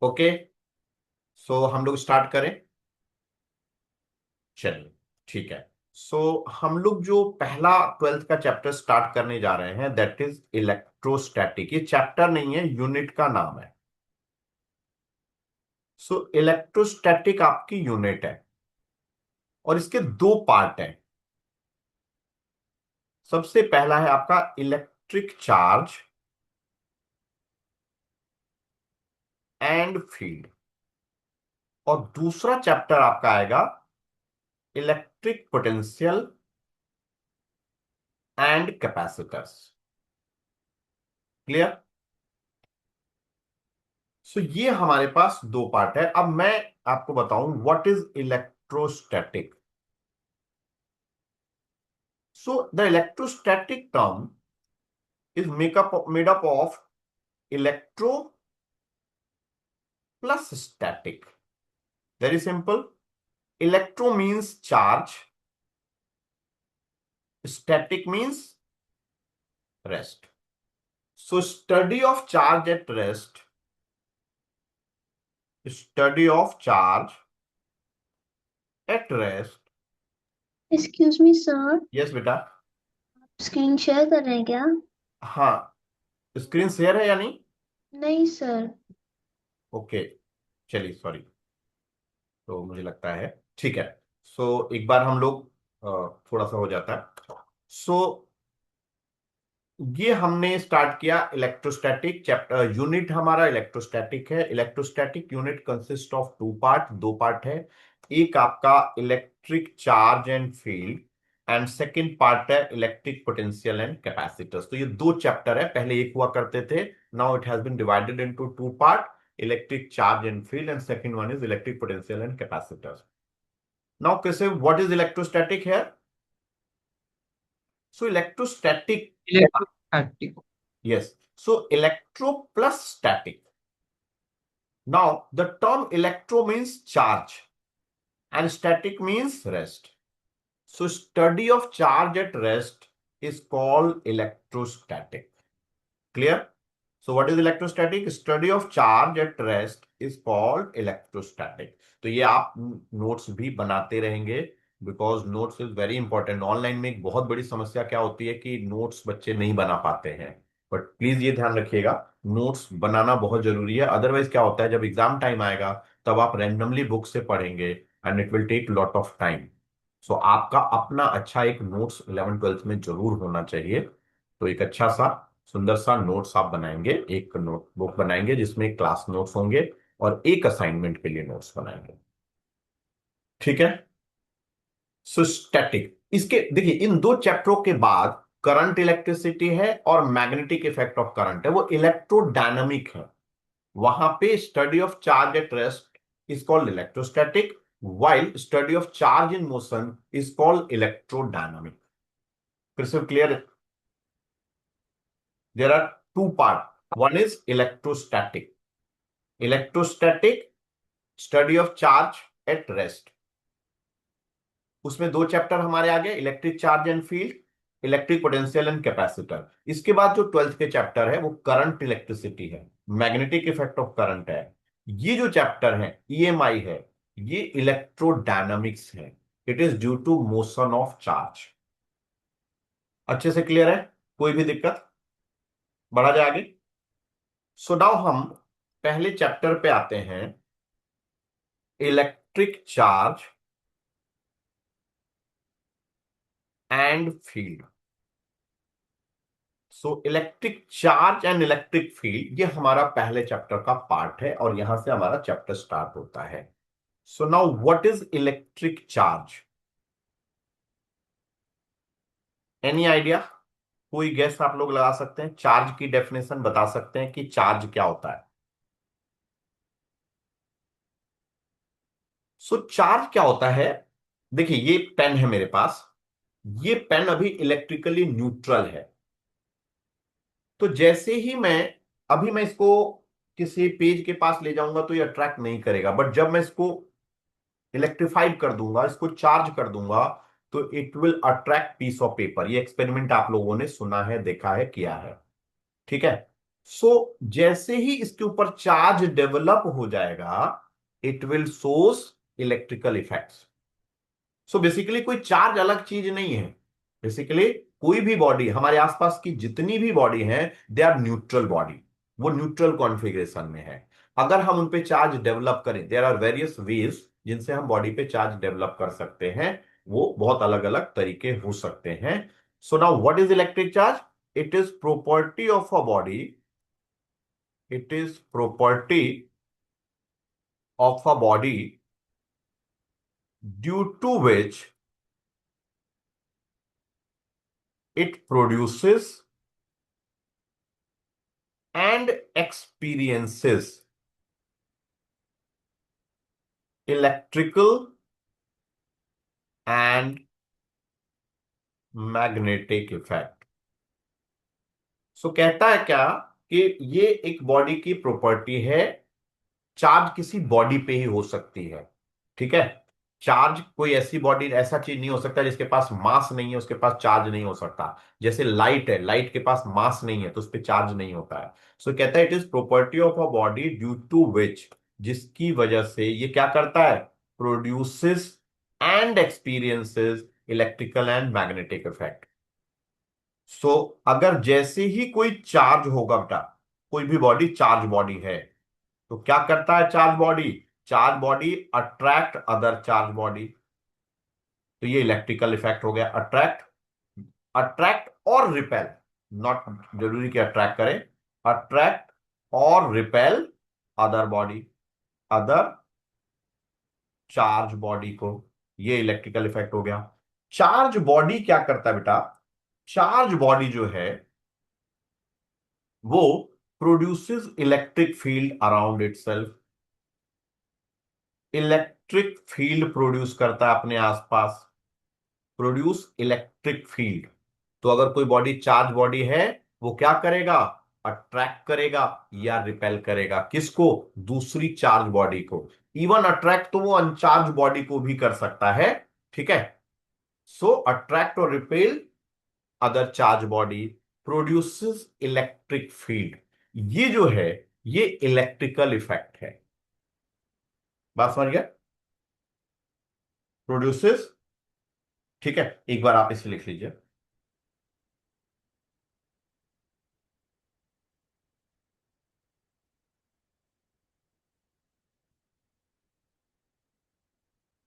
Okay, सो हम लोग start करें। चलिए, ठीक है। सो हम लोग जो पहला ट्वेल्थ का चैप्टर स्टार्ट करने जा रहे हैं दैट इज इलेक्ट्रोस्टैटिक। ये चैप्टर नहीं है, यूनिट का नाम है। सो इलेक्ट्रोस्टैटिक आपकी यूनिट है और इसके दो पार्ट हैं। सबसे पहला है आपका इलेक्ट्रिक चार्ज एंड फील्ड, और दूसरा चैप्टर आपका आएगा electric potential and capacitors. Clear? So ये हमारे पास दो पार्ट है। अब मैं आपको बताऊं what is electrostatic. So the electrostatic term is made up of electro plus static. Very simple. Electro means charge, static means rest. So study of charge at rest. Excuse me sir. Yes बेटा। Screen share कर रहे हैं क्या? हाँ, screen share है या नहीं? नहीं सर। ओके, चलिए सॉरी। तो मुझे लगता है ठीक है। सो एक बार हम लोग थोड़ा सा हो जाता है। सो ये हमने स्टार्ट किया इलेक्ट्रोस्टैटिक चैप्टर। यूनिट हमारा इलेक्ट्रोस्टैटिक है। Electrostatic unit consist of two part, दो पार्ट है। एक आपका electric charge and field, and second part है इलेक्ट्रिक पोटेंशियल एंड कैपेसिटर्स। तो ये दो चैप्टर है, पहले एक हुआ करते थे। Now it has been divided into two part, electric charge and field, and second one is electric potential and capacitors. Now कैसे, व्हाट इज इलेक्ट्रोस्टैटिक है? So electrostatic, electrostatic. yes, so electro plus static. Now the term electro means charge and static means rest. So study of charge at rest is called electrostatic. Clear? So what is electrostatic? Study of charge at rest is called electrostatic. तो ये आप notes भी बनाते रहेंगे, because notes is very important. Online में एक बहुत बड़ी समस्या क्या होती है कि नोट्स बच्चे नहीं बना पाते हैं। बट प्लीज ये ध्यान रखिएगा, नोट्स बनाना बहुत जरूरी है। अदरवाइज क्या होता है, जब एग्जाम टाइम आएगा तब आप रैंडमली बुक से पढ़ेंगे and it will take lot of time. So आपका अपना अच्छा एक नोट्स 11 ट्वेल्थ में जरूर होना चाहिए। तो एक अच्छा सा सुंदर सा नोट्स आप बनाएंगे, एक नोटबुक बनाएंगे जिसमें क्लास नोट्स होंगे और एक असाइनमेंट के लिए नोट्स बनाएंगे। ठीक है? सो स्टैटिक, इसके देखिए इन दो चैप्टरों के बाद करंट इलेक्ट्रिसिटी है और मैग्नेटिक इफेक्ट ऑफ करंट है, वो इलेक्ट्रोडायनामिक है। वहां पे study of charge at rest is called electrostatic, while study of charge in motion is called electrodynamic. फिर से clear? there are two parts. One is electrostatic. Electrostatic study of charge at rest, उसमें दो chapter हमारे आगे, electric charge and field, electric potential and capacitor. इसके बाद जो twelfth के चैप्टर है वो करंट इलेक्ट्रिसिटी है, मैग्नेटिक इफेक्ट ऑफ करंट है। ये जो चैप्टर है ईएमआई है, ये इलेक्ट्रोडायनामिक्स है। It is due to motion of charge. अच्छे से क्लियर है? कोई भी दिक्कत? बढ़ा जाए आगे। सो नाउ हम पहले चैप्टर पे आते हैं, electric charge and field. So electric charge and electric field ये हमारा पहले चैप्टर का पार्ट है और यहां से हमारा चैप्टर स्टार्ट होता है। So now what is electric charge? Any idea? कोई गेस आप लोग लगा सकते हैं? चार्ज की डेफिनेशन बता सकते हैं कि चार्ज क्या होता है? सो चार्ज क्या होता है, देखिए ये पेन है मेरे पास, ये पेन अभी इलेक्ट्रिकली न्यूट्रल है। तो जैसे ही मैं, अभी मैं इसको किसी पेज के पास ले जाऊंगा तो ये अट्रैक्ट नहीं करेगा, बट जब मैं इसको इलेक्ट्रीफाइड कर दूंगा, इसको चार्ज कर दूंगा, तो it will attract piece of paper. ये एक्सपेरिमेंट आप लोगों ने सुना है, देखा है, किया है। ठीक है? सो जैसे ही इसके ऊपर चार्ज डेवलप हो जाएगा, it will source electrical effects. So basically कोई चार्ज अलग चीज नहीं है। बेसिकली कोई भी बॉडी, हमारे आसपास की जितनी भी बॉडी है, दे आर न्यूट्रल बॉडी। वो न्यूट्रल कॉन्फ़िगरेशन में है। अगर हम उन पे चार्ज डेवलप करें, देयर आर वेरियस वेज जिनसे हम बॉडी पे चार्ज डेवलप कर सकते हैं। वो बहुत अलग अलग तरीके हो सकते हैं। So now what is electric charge? It is property of a body, it is property of a body due to which it produces and experiences electrical and magnetic effect। सो कहता है क्या कि ये एक बॉडी की प्रॉपर्टी है। Charge किसी body पे ही हो सकती है, ठीक है। चार्ज कोई ऐसी बॉडी, ऐसा चीज नहीं हो सकता जिसके पास मास नहीं है उसके पास चार्ज नहीं हो सकता। जैसे लाइट है, लाइट के पास मास नहीं है तो उस पर चार्ज नहीं होता है। सो कहता है it is property of a body due to which, जिसकी वजह से ये क्या करता है, produces and experiences electrical and magnetic effect. So अगर जैसे ही कोई चार्ज होगा बेटा, कोई भी बॉडी चार्ज बॉडी है, तो क्या करता है charge body? Charge body attract other charge body. तो ये इलेक्ट्रिकल इफेक्ट हो गया। अट्रैक्ट, अट्रैक्ट और रिपेल, नॉट जरूरी कि अट्रैक्ट करें, अट्रैक्ट और repel other body, other charge body को। ये इलेक्ट्रिकल इफेक्ट हो गया। चार्ज बॉडी क्या करता है बेटा? चार्ज बॉडी जो है वो produces electric field around itself. Electric field produce करता है अपने आसपास, प्रोड्यूस इलेक्ट्रिक फील्ड। तो अगर कोई बॉडी चार्ज बॉडी है, वो क्या करेगा? अट्रैक्ट करेगा या रिपेल करेगा, किसको? दूसरी चार्ज बॉडी को। इवन अट्रैक्ट तो वो अनचार्ज बॉडी को भी कर सकता है, ठीक है। सो अट्रैक्ट और repel other charge body, produces electric field. ये जो है, ये इलेक्ट्रिकल इफेक्ट है। बात समझ गया? प्रोड्यूसेस, ठीक है। एक बार आप इसे लिख लीजिए।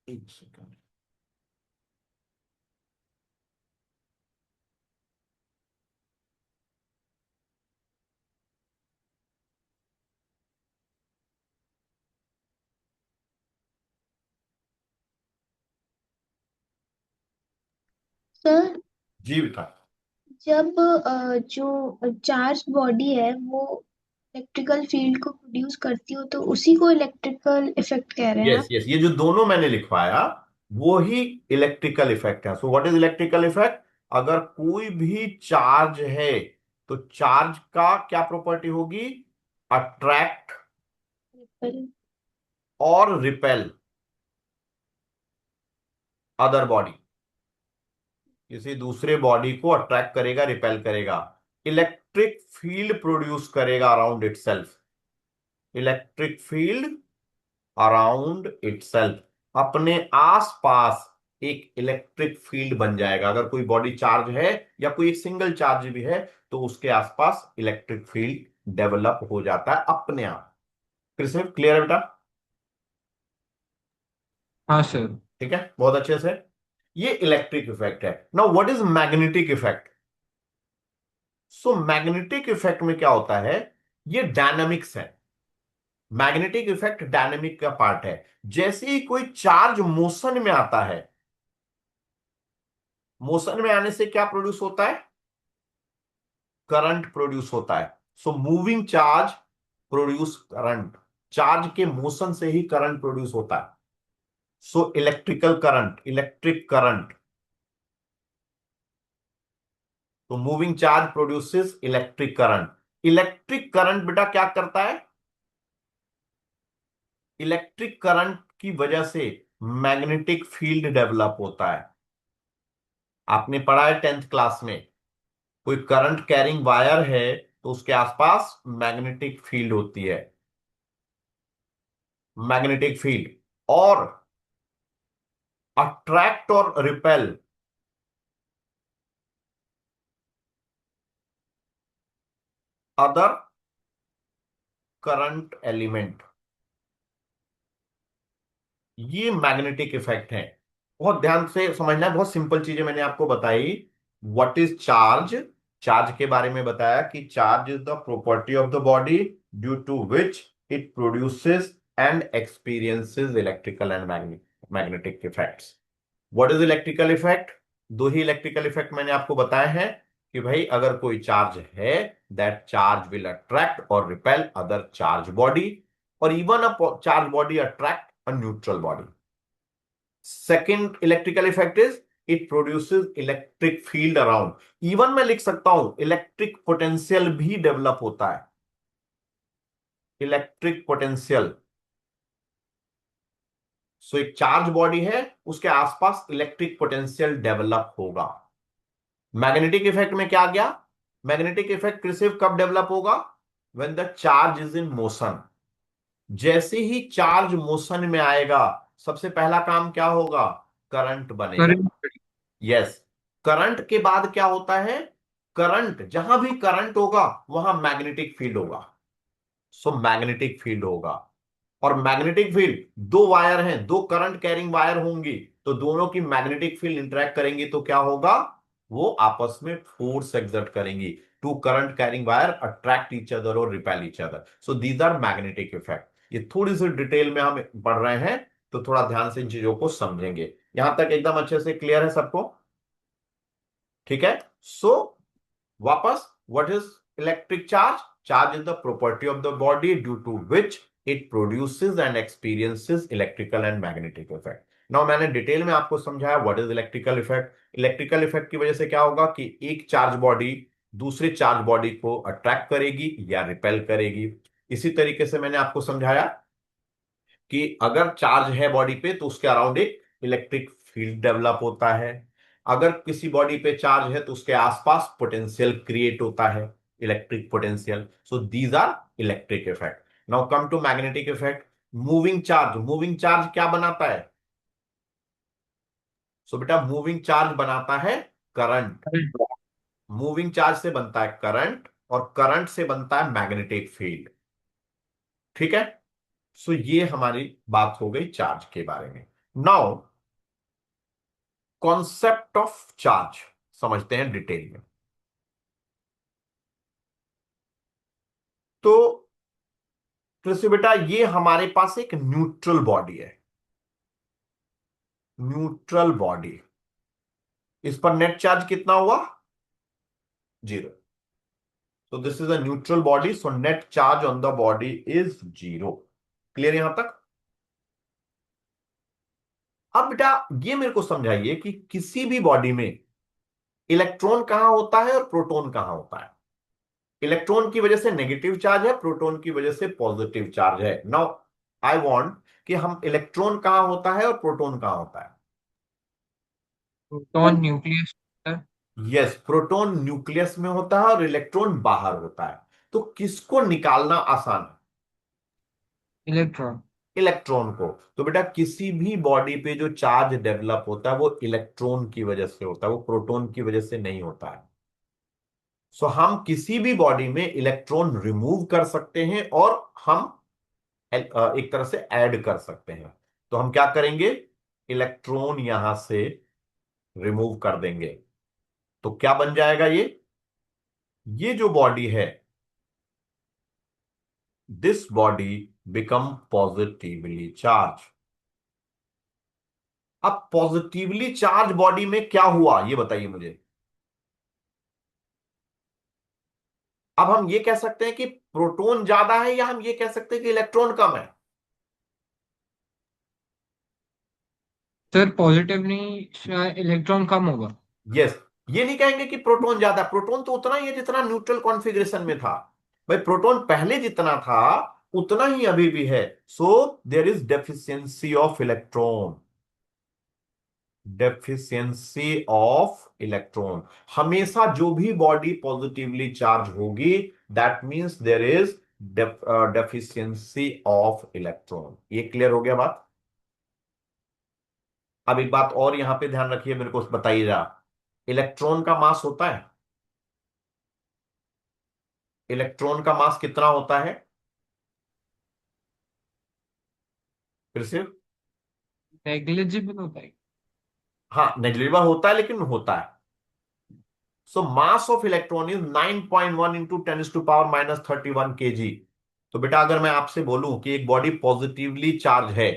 एक सेकंड। सर, जी बेटा। जब जो चार्ज बॉडी है वो इलेक्ट्रिकल फील्ड को प्रोड्यूस करती हो तो उसी को इलेक्ट्रिकल इफेक्ट कह रहे हैं यस आप? यस, ये जो दोनों मैंने लिखवाया वो ही इलेक्ट्रिकल इफेक्ट है। So what is electrical effect? अगर कोई भी चार्ज है तो चार्ज का क्या प्रॉपर्टी होगी? Attract repel. और रिपेल अदर बॉडी। किसी दूसरे बॉडी को अट्रैक्ट करेगा, रिपेल करेगा, इलेक्ट्रिक फील्ड प्रोड्यूस करेगा around itself. Electric field around itself, अपने आसपास एक इलेक्ट्रिक फील्ड बन जाएगा। अगर कोई बॉडी चार्ज है या कोई एक सिंगल चार्ज भी है तो उसके आसपास इलेक्ट्रिक फील्ड डेवलप हो जाता है अपने आप। फिर से क्लियर है बेटा? हाँ सर। ठीक है, बहुत अच्छे से। ये इलेक्ट्रिक इफेक्ट है। Now what is magnetic effect? So magnetic effect में क्या होता है, ये डायनामिक्स है। मैग्नेटिक इफेक्ट डायनेमिक का पार्ट है। जैसे ही कोई चार्ज मोशन में आता है, मोशन में आने से क्या प्रोड्यूस होता है? करंट प्रोड्यूस होता है। So moving charge produce current. Charge के मोशन से ही करंट प्रोड्यूस होता है। So electrical current, electric current. तो moving charge produces electric current. Electric current बेटा क्या करता है? इलेक्ट्रिक करंट की वजह से मैग्नेटिक फील्ड डेवलप होता है। आपने पढ़ा है 10th क्लास में, कोई करंट कैरिंग वायर है तो उसके आसपास मैग्नेटिक फील्ड होती है, मैग्नेटिक फील्ड। और अट्रैक्ट और रिपेल अदर करंट एलिमेंट, ये मैग्नेटिक इफेक्ट है। बहुत ध्यान से समझना है, बहुत सिंपल चीजें मैंने आपको बताई। What is charge? चार्ज के बारे में बताया कि charge is the property of the body due to which it produces and experiences electrical and magnetic effects. What is electrical effect? दो ही इलेक्ट्रिकल इफेक्ट मैंने आपको बताए हैं कि भाई अगर कोई चार्ज है, दैट चार्ज विल अट्रैक्ट और रिपेल अदर चार्ज बॉडी, और even a charge body attract a neutral body. Second electrical effect is it produces electric field around. Even मैं लिख सकता हूं इलेक्ट्रिक पोटेंशियल भी डेवलप होता है, इलेक्ट्रिक पोटेंशियल। सो एक चार्ज बॉडी है, उसके आसपास इलेक्ट्रिक पोटेंशियल डेवलप होगा। मैग्नेटिक इफेक्ट में क्या गया? मैग्नेटिक इफेक्ट सिर्फ कब डेवलप होगा? When the charge is in motion. जैसे ही चार्ज मोशन में आएगा, सबसे पहला काम क्या होगा? करंट बनेगा। करंट। यस। करंट के बाद क्या होता है? करंट, जहां भी करंट होगा वहां मैग्नेटिक फील्ड होगा। सो मैग्नेटिक फील्ड होगा। और मैग्नेटिक फील्ड, दो वायर हैं, दो करंट कैरिंग वायर होंगी, तो दोनों की मैग्नेटिक फील्ड इंटरेक्ट करेंगी तो क्या होगा? वो आपस में फोर्स एक्सर्ट करेंगी। Two current carrying wire attract each other और repel each other. So these are magnetic effect. ये थोड़ी सी डिटेल में हम पढ़ रहे हैं, तो थोड़ा ध्यान से इन चीजों को समझेंगे। यहां तक एकदम अच्छे से क्लियर है सबको? ठीक है। सो वापस, what is electric charge? Charge is the property of the body due to which it produces and experiences electrical and magnetic effect. Now मैंने डिटेल में आपको समझाया what is electrical effect. Electrical effect की वजह से क्या होगा कि एक चार्ज बॉडी दूसरे चार्ज बॉडी को अट्रैक्ट करेगी या रिपेल करेगी। इसी तरीके से मैंने आपको समझाया कि अगर चार्ज है बॉडी पे तो उसके अराउंड एक इलेक्ट्रिक फील्ड डेवलप होता है। अगर किसी बॉडी पे चार्ज है तो उसके आसपास पोटेंशियल क्रिएट होता है, electric potential. So these are electric effect. Now come to magnetic effect. Moving charge, moving charge क्या बनाता है? सो बेटा मूविंग चार्ज बनाता है करंट। मूविंग चार्ज से बनता है करंट, और करंट से बनता है मैग्नेटिक फील्ड। ठीक है। सो ये हमारी बात हो गई चार्ज के बारे में। नाउ कॉन्सेप्ट ऑफ चार्ज समझते हैं डिटेल में। तो कृषि बेटा, ये हमारे पास एक न्यूट्रल बॉडी है, न्यूट्रल बॉडी। इस पर नेट चार्ज कितना हुआ? 0। so this is a neutral body, so net charge on the body is 0। Clear यहां तक? अब बेटा ये मेरे को समझाइए कि किसी भी बॉडी में इलेक्ट्रॉन कहां होता है और प्रोटॉन कहां होता है? इलेक्ट्रॉन की वजह से नेगेटिव चार्ज है, प्रोटॉन की वजह से पॉजिटिव चार्ज है। नाउ आई वांट कि हम इलेक्ट्रॉन कहां होता है और प्रोटॉन कहां होता है? प्रोटॉन न्यूक्लियस होता है। यस, प्रोटॉन न्यूक्लियस में होता है और इलेक्ट्रॉन बाहर होता है। तो किसको निकालना आसान है? इलेक्ट्रॉन। इलेक्ट्रॉन को। तो बेटा किसी भी बॉडी पे जो चार्ज डेवलप होता है वो इलेक्ट्रॉन की वजह से होता है, वो प्रोटॉन की वजह से नहीं होता है। सो हम किसी भी बॉडी में इलेक्ट्रॉन रिमूव कर सकते हैं और हम एक तरह से ऐड कर सकते हैं। तो हम क्या करेंगे? इलेक्ट्रॉन यहां से रिमूव कर देंगे, तो क्या बन जाएगा? ये जो बॉडी है, this body become positively charge. अब पॉजिटिवली चार्ज बॉडी में क्या हुआ ये बताइए मुझे। अब हम ये कह सकते हैं कि प्रोटॉन ज्यादा है, या हम ये कह सकते हैं कि इलेक्ट्रॉन कम है? सर पॉजिटिव नहीं, इलेक्ट्रॉन कम होगा। यस। ये नहीं कहेंगे कि प्रोटॉन ज्यादा है, प्रोटॉन तो उतना ही है जितना न्यूट्रल कॉन्फ़िगरेशन में था। भाई प्रोटॉन पहले जितना था उतना ही अभी भी है। So there is deficiency of electron, deficiency of electron. हमेशा जो भी बॉडी पॉजिटिवली चार्ज होगी that means there is deficiency of electron. ये क्लियर हो गया बात। अब एक बात और यहां पे ध्यान रखिए, मेरे को बताइएगा, इलेक्ट्रॉन का मास होता है, इलेक्ट्रॉन का मास कितना होता है? फिर से। नेग्लिजिबल होता है। हाँ, नेग्लिजिबल होता है, लेकिन होता है। So mass of electron is 9.1 into 10⁻31 kg। तो बेटा अगर मैं आपसे बोलूं कि एक बॉडी पॉजिटिवली चार्ज है,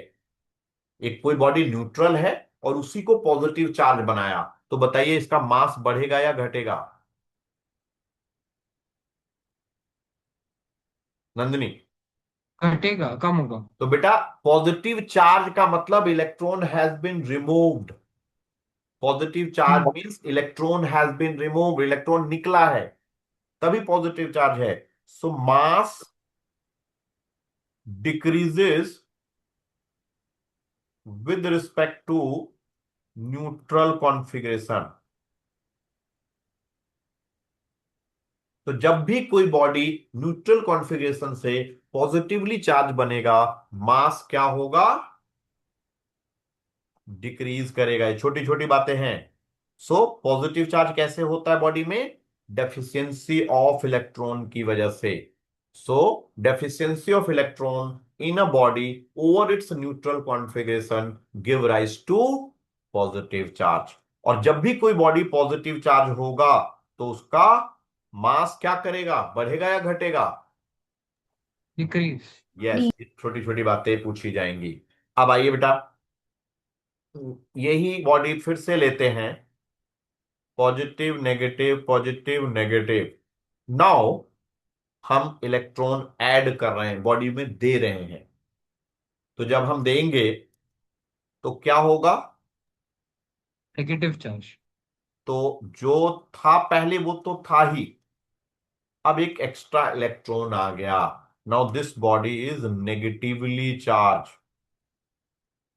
एक कोई बॉडी न्यूट्रल है और उसी को पॉजिटिव चार्ज बनाया, तो बताइए इसका मास बढ़ेगा या घटेगा? नंदिनी। घटेगा, कम होगा। तो बेटा पॉजिटिव चार्ज का मतलब electron has been removed. Positive charge means electron has been removed, electron निकला है, तभी पॉजिटिव चार्ज है। So mass decreases with respect to neutral configuration. तो जब भी कोई बॉडी न्यूट्रल कॉन्फ़िगरेशन से पॉजिटिवली चार्ज बनेगा, मास क्या होगा? डिक्रीज करेगा। ये छोटी छोटी बातें हैं। सो पॉजिटिव चार्ज कैसे होता है बॉडी में? डेफिशिएंसी ऑफ इलेक्ट्रॉन की वजह से। So deficiency of electron in a body over its neutral configuration give rise to positive charge. और जब भी कोई बॉडी पॉजिटिव चार्ज होगा तो उसका मास क्या करेगा? बढ़ेगा या घटेगा? डिक्रीज। यस, छोटी छोटी बातें पूछी जाएंगी। अब आइए बेटा, यही बॉडी फिर से लेते हैं, पॉजिटिव नेगेटिव। नाउ हम इलेक्ट्रॉन ऐड कर रहे हैं, बॉडी में दे रहे हैं। तो जब हम देंगे तो क्या होगा? Negative charge. तो जो था पहले वो तो था ही, अब एक एक्स्ट्रा इलेक्ट्रॉन आ गया। Now this body is negatively charge.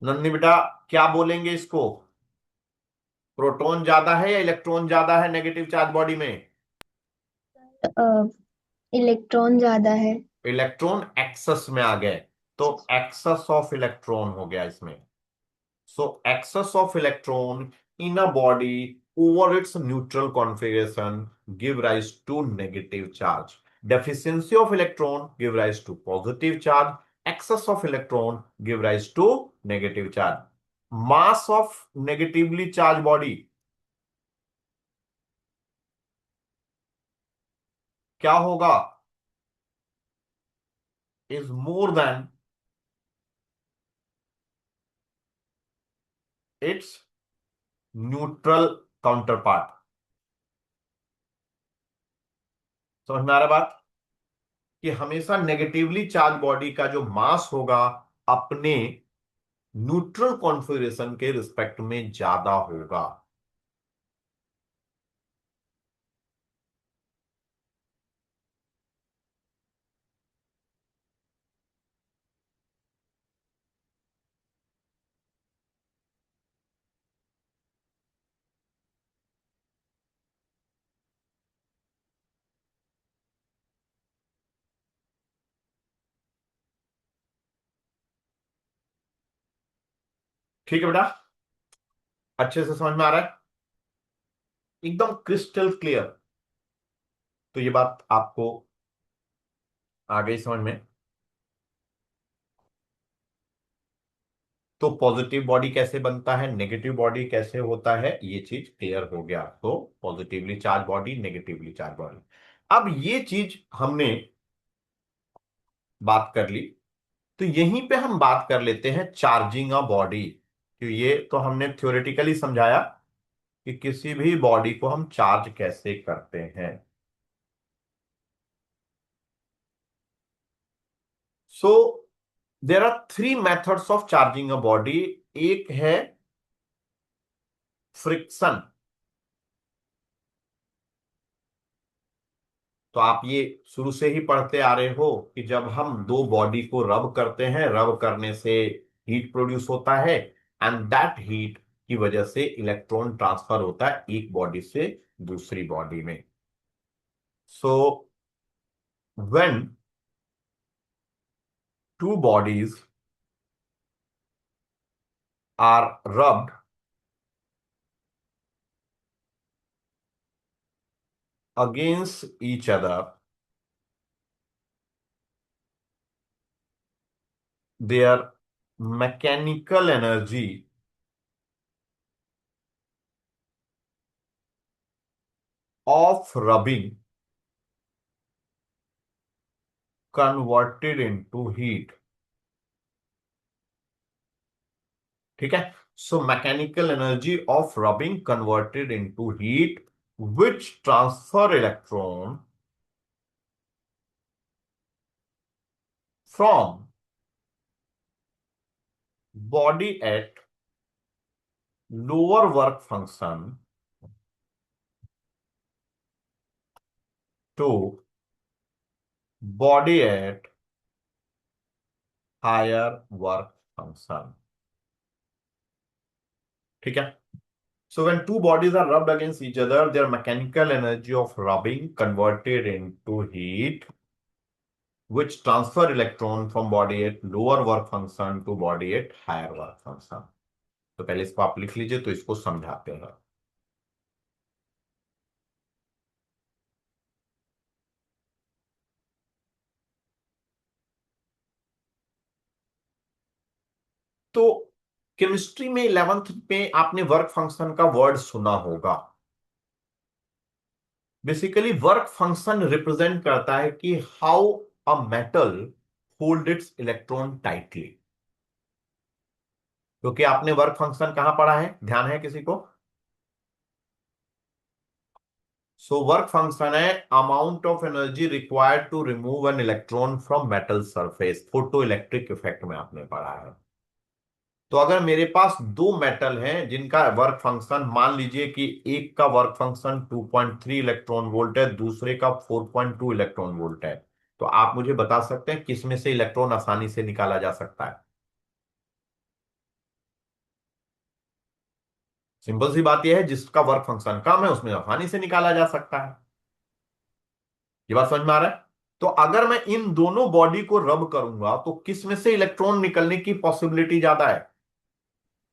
Nandini बेटा क्या बोलेंगे इसको? प्रोटॉन ज्यादा है या इलेक्ट्रॉन ज्यादा है नेगेटिव चार्ज बॉडी में? इलेक्ट्रॉन ज्यादा है। इलेक्ट्रॉन एक्सेस में आ गए, तो एक्सेस ऑफ इलेक्ट्रॉन हो गया इसमें। So excess of electron in a body over its neutral configuration give rise to negative charge. Deficiency of electron give rise to positive charge, excess of electron give rise to negative charge. Mass of negatively charge body क्या होगा? Is more than its neutral counterpart. समझ में आ रहा है बात? कि हमेशा negatively charge body का जो मास होगा अपने न्यूट्रल कॉन्फ़िगरेशन के रिस्पेक्ट में ज्यादा होगा। ठीक है बेटा, अच्छे से समझ में आ रहा है, एकदम क्रिस्टल क्लियर। तो ये बात आपको आ गई समझ में। तो पॉजिटिव बॉडी कैसे बनता है, नेगेटिव बॉडी कैसे होता है, ये चीज क्लियर हो गया। तो positively charge body, negatively charge body. अब ये चीज हमने बात कर ली, तो यहीं पे हम बात कर लेते हैं चार्जिंग अ बॉडी। तो ये तो हमने थ्योरेटिकली समझाया कि किसी भी बॉडी को हम चार्ज कैसे करते हैं। So there are three methods of charging a body. एक है फ्रिक्शन। तो आप ये शुरू से ही पढ़ते आ रहे हो कि जब हम दो बॉडी को रब करते हैं, रब करने से हीट प्रोड्यूस होता है, एंड दैट हीट की वजह से इलेक्ट्रॉन ट्रांसफर होता है एक बॉडी से दूसरी बॉडी में। सो when two bodies are rubbed against each other, their mechanical energy of rubbing converted into heat. ठीक है, so mechanical energy of rubbing converted into heat which transfer electron from body at lower work function to body at higher work function. ठीक है, so when two bodies are rubbed against each other, their mechanical energy of rubbing converted into heat which transfer electron from body at lower work function to body at higher work function. तो पहले इसको आप लिख लीजिए, तो इसको समझाते हैं। तो केमिस्ट्री में 11th में आपने वर्क फंक्शन का वर्ड सुना होगा। बेसिकली वर्क फंक्शन रिप्रेजेंट करता है कि how a metal hold it's electron tightly. क्योंकि आपने वर्क फंक्शन कहां पढ़ा है, ध्यान है किसी को? सो वर्क फंक्शन है amount of energy required to remove an electron from metal surface. Photo electric effect में आपने पढ़ा है। तो अगर मेरे पास दो मेटल हैं जिनका वर्क फंक्शन, मान लीजिए कि एक का वर्क फंक्शन 2.3 इलेक्ट्रॉन वोल्ट है, दूसरे का 4.2 इलेक्ट्रॉन वोल्ट है, तो आप मुझे बता सकते हैं किसमें से इलेक्ट्रॉन आसानी से निकाला जा सकता है? सिंपल सी बात यह है, जिसका वर्क फंक्शन कम है उसमें आसानी से निकाला जा सकता है। ये बात समझ में आ रहा है? तो अगर मैं इन दोनों बॉडी को रब करूंगा तो किसमें से इलेक्ट्रॉन निकलने की पॉसिबिलिटी ज्यादा है?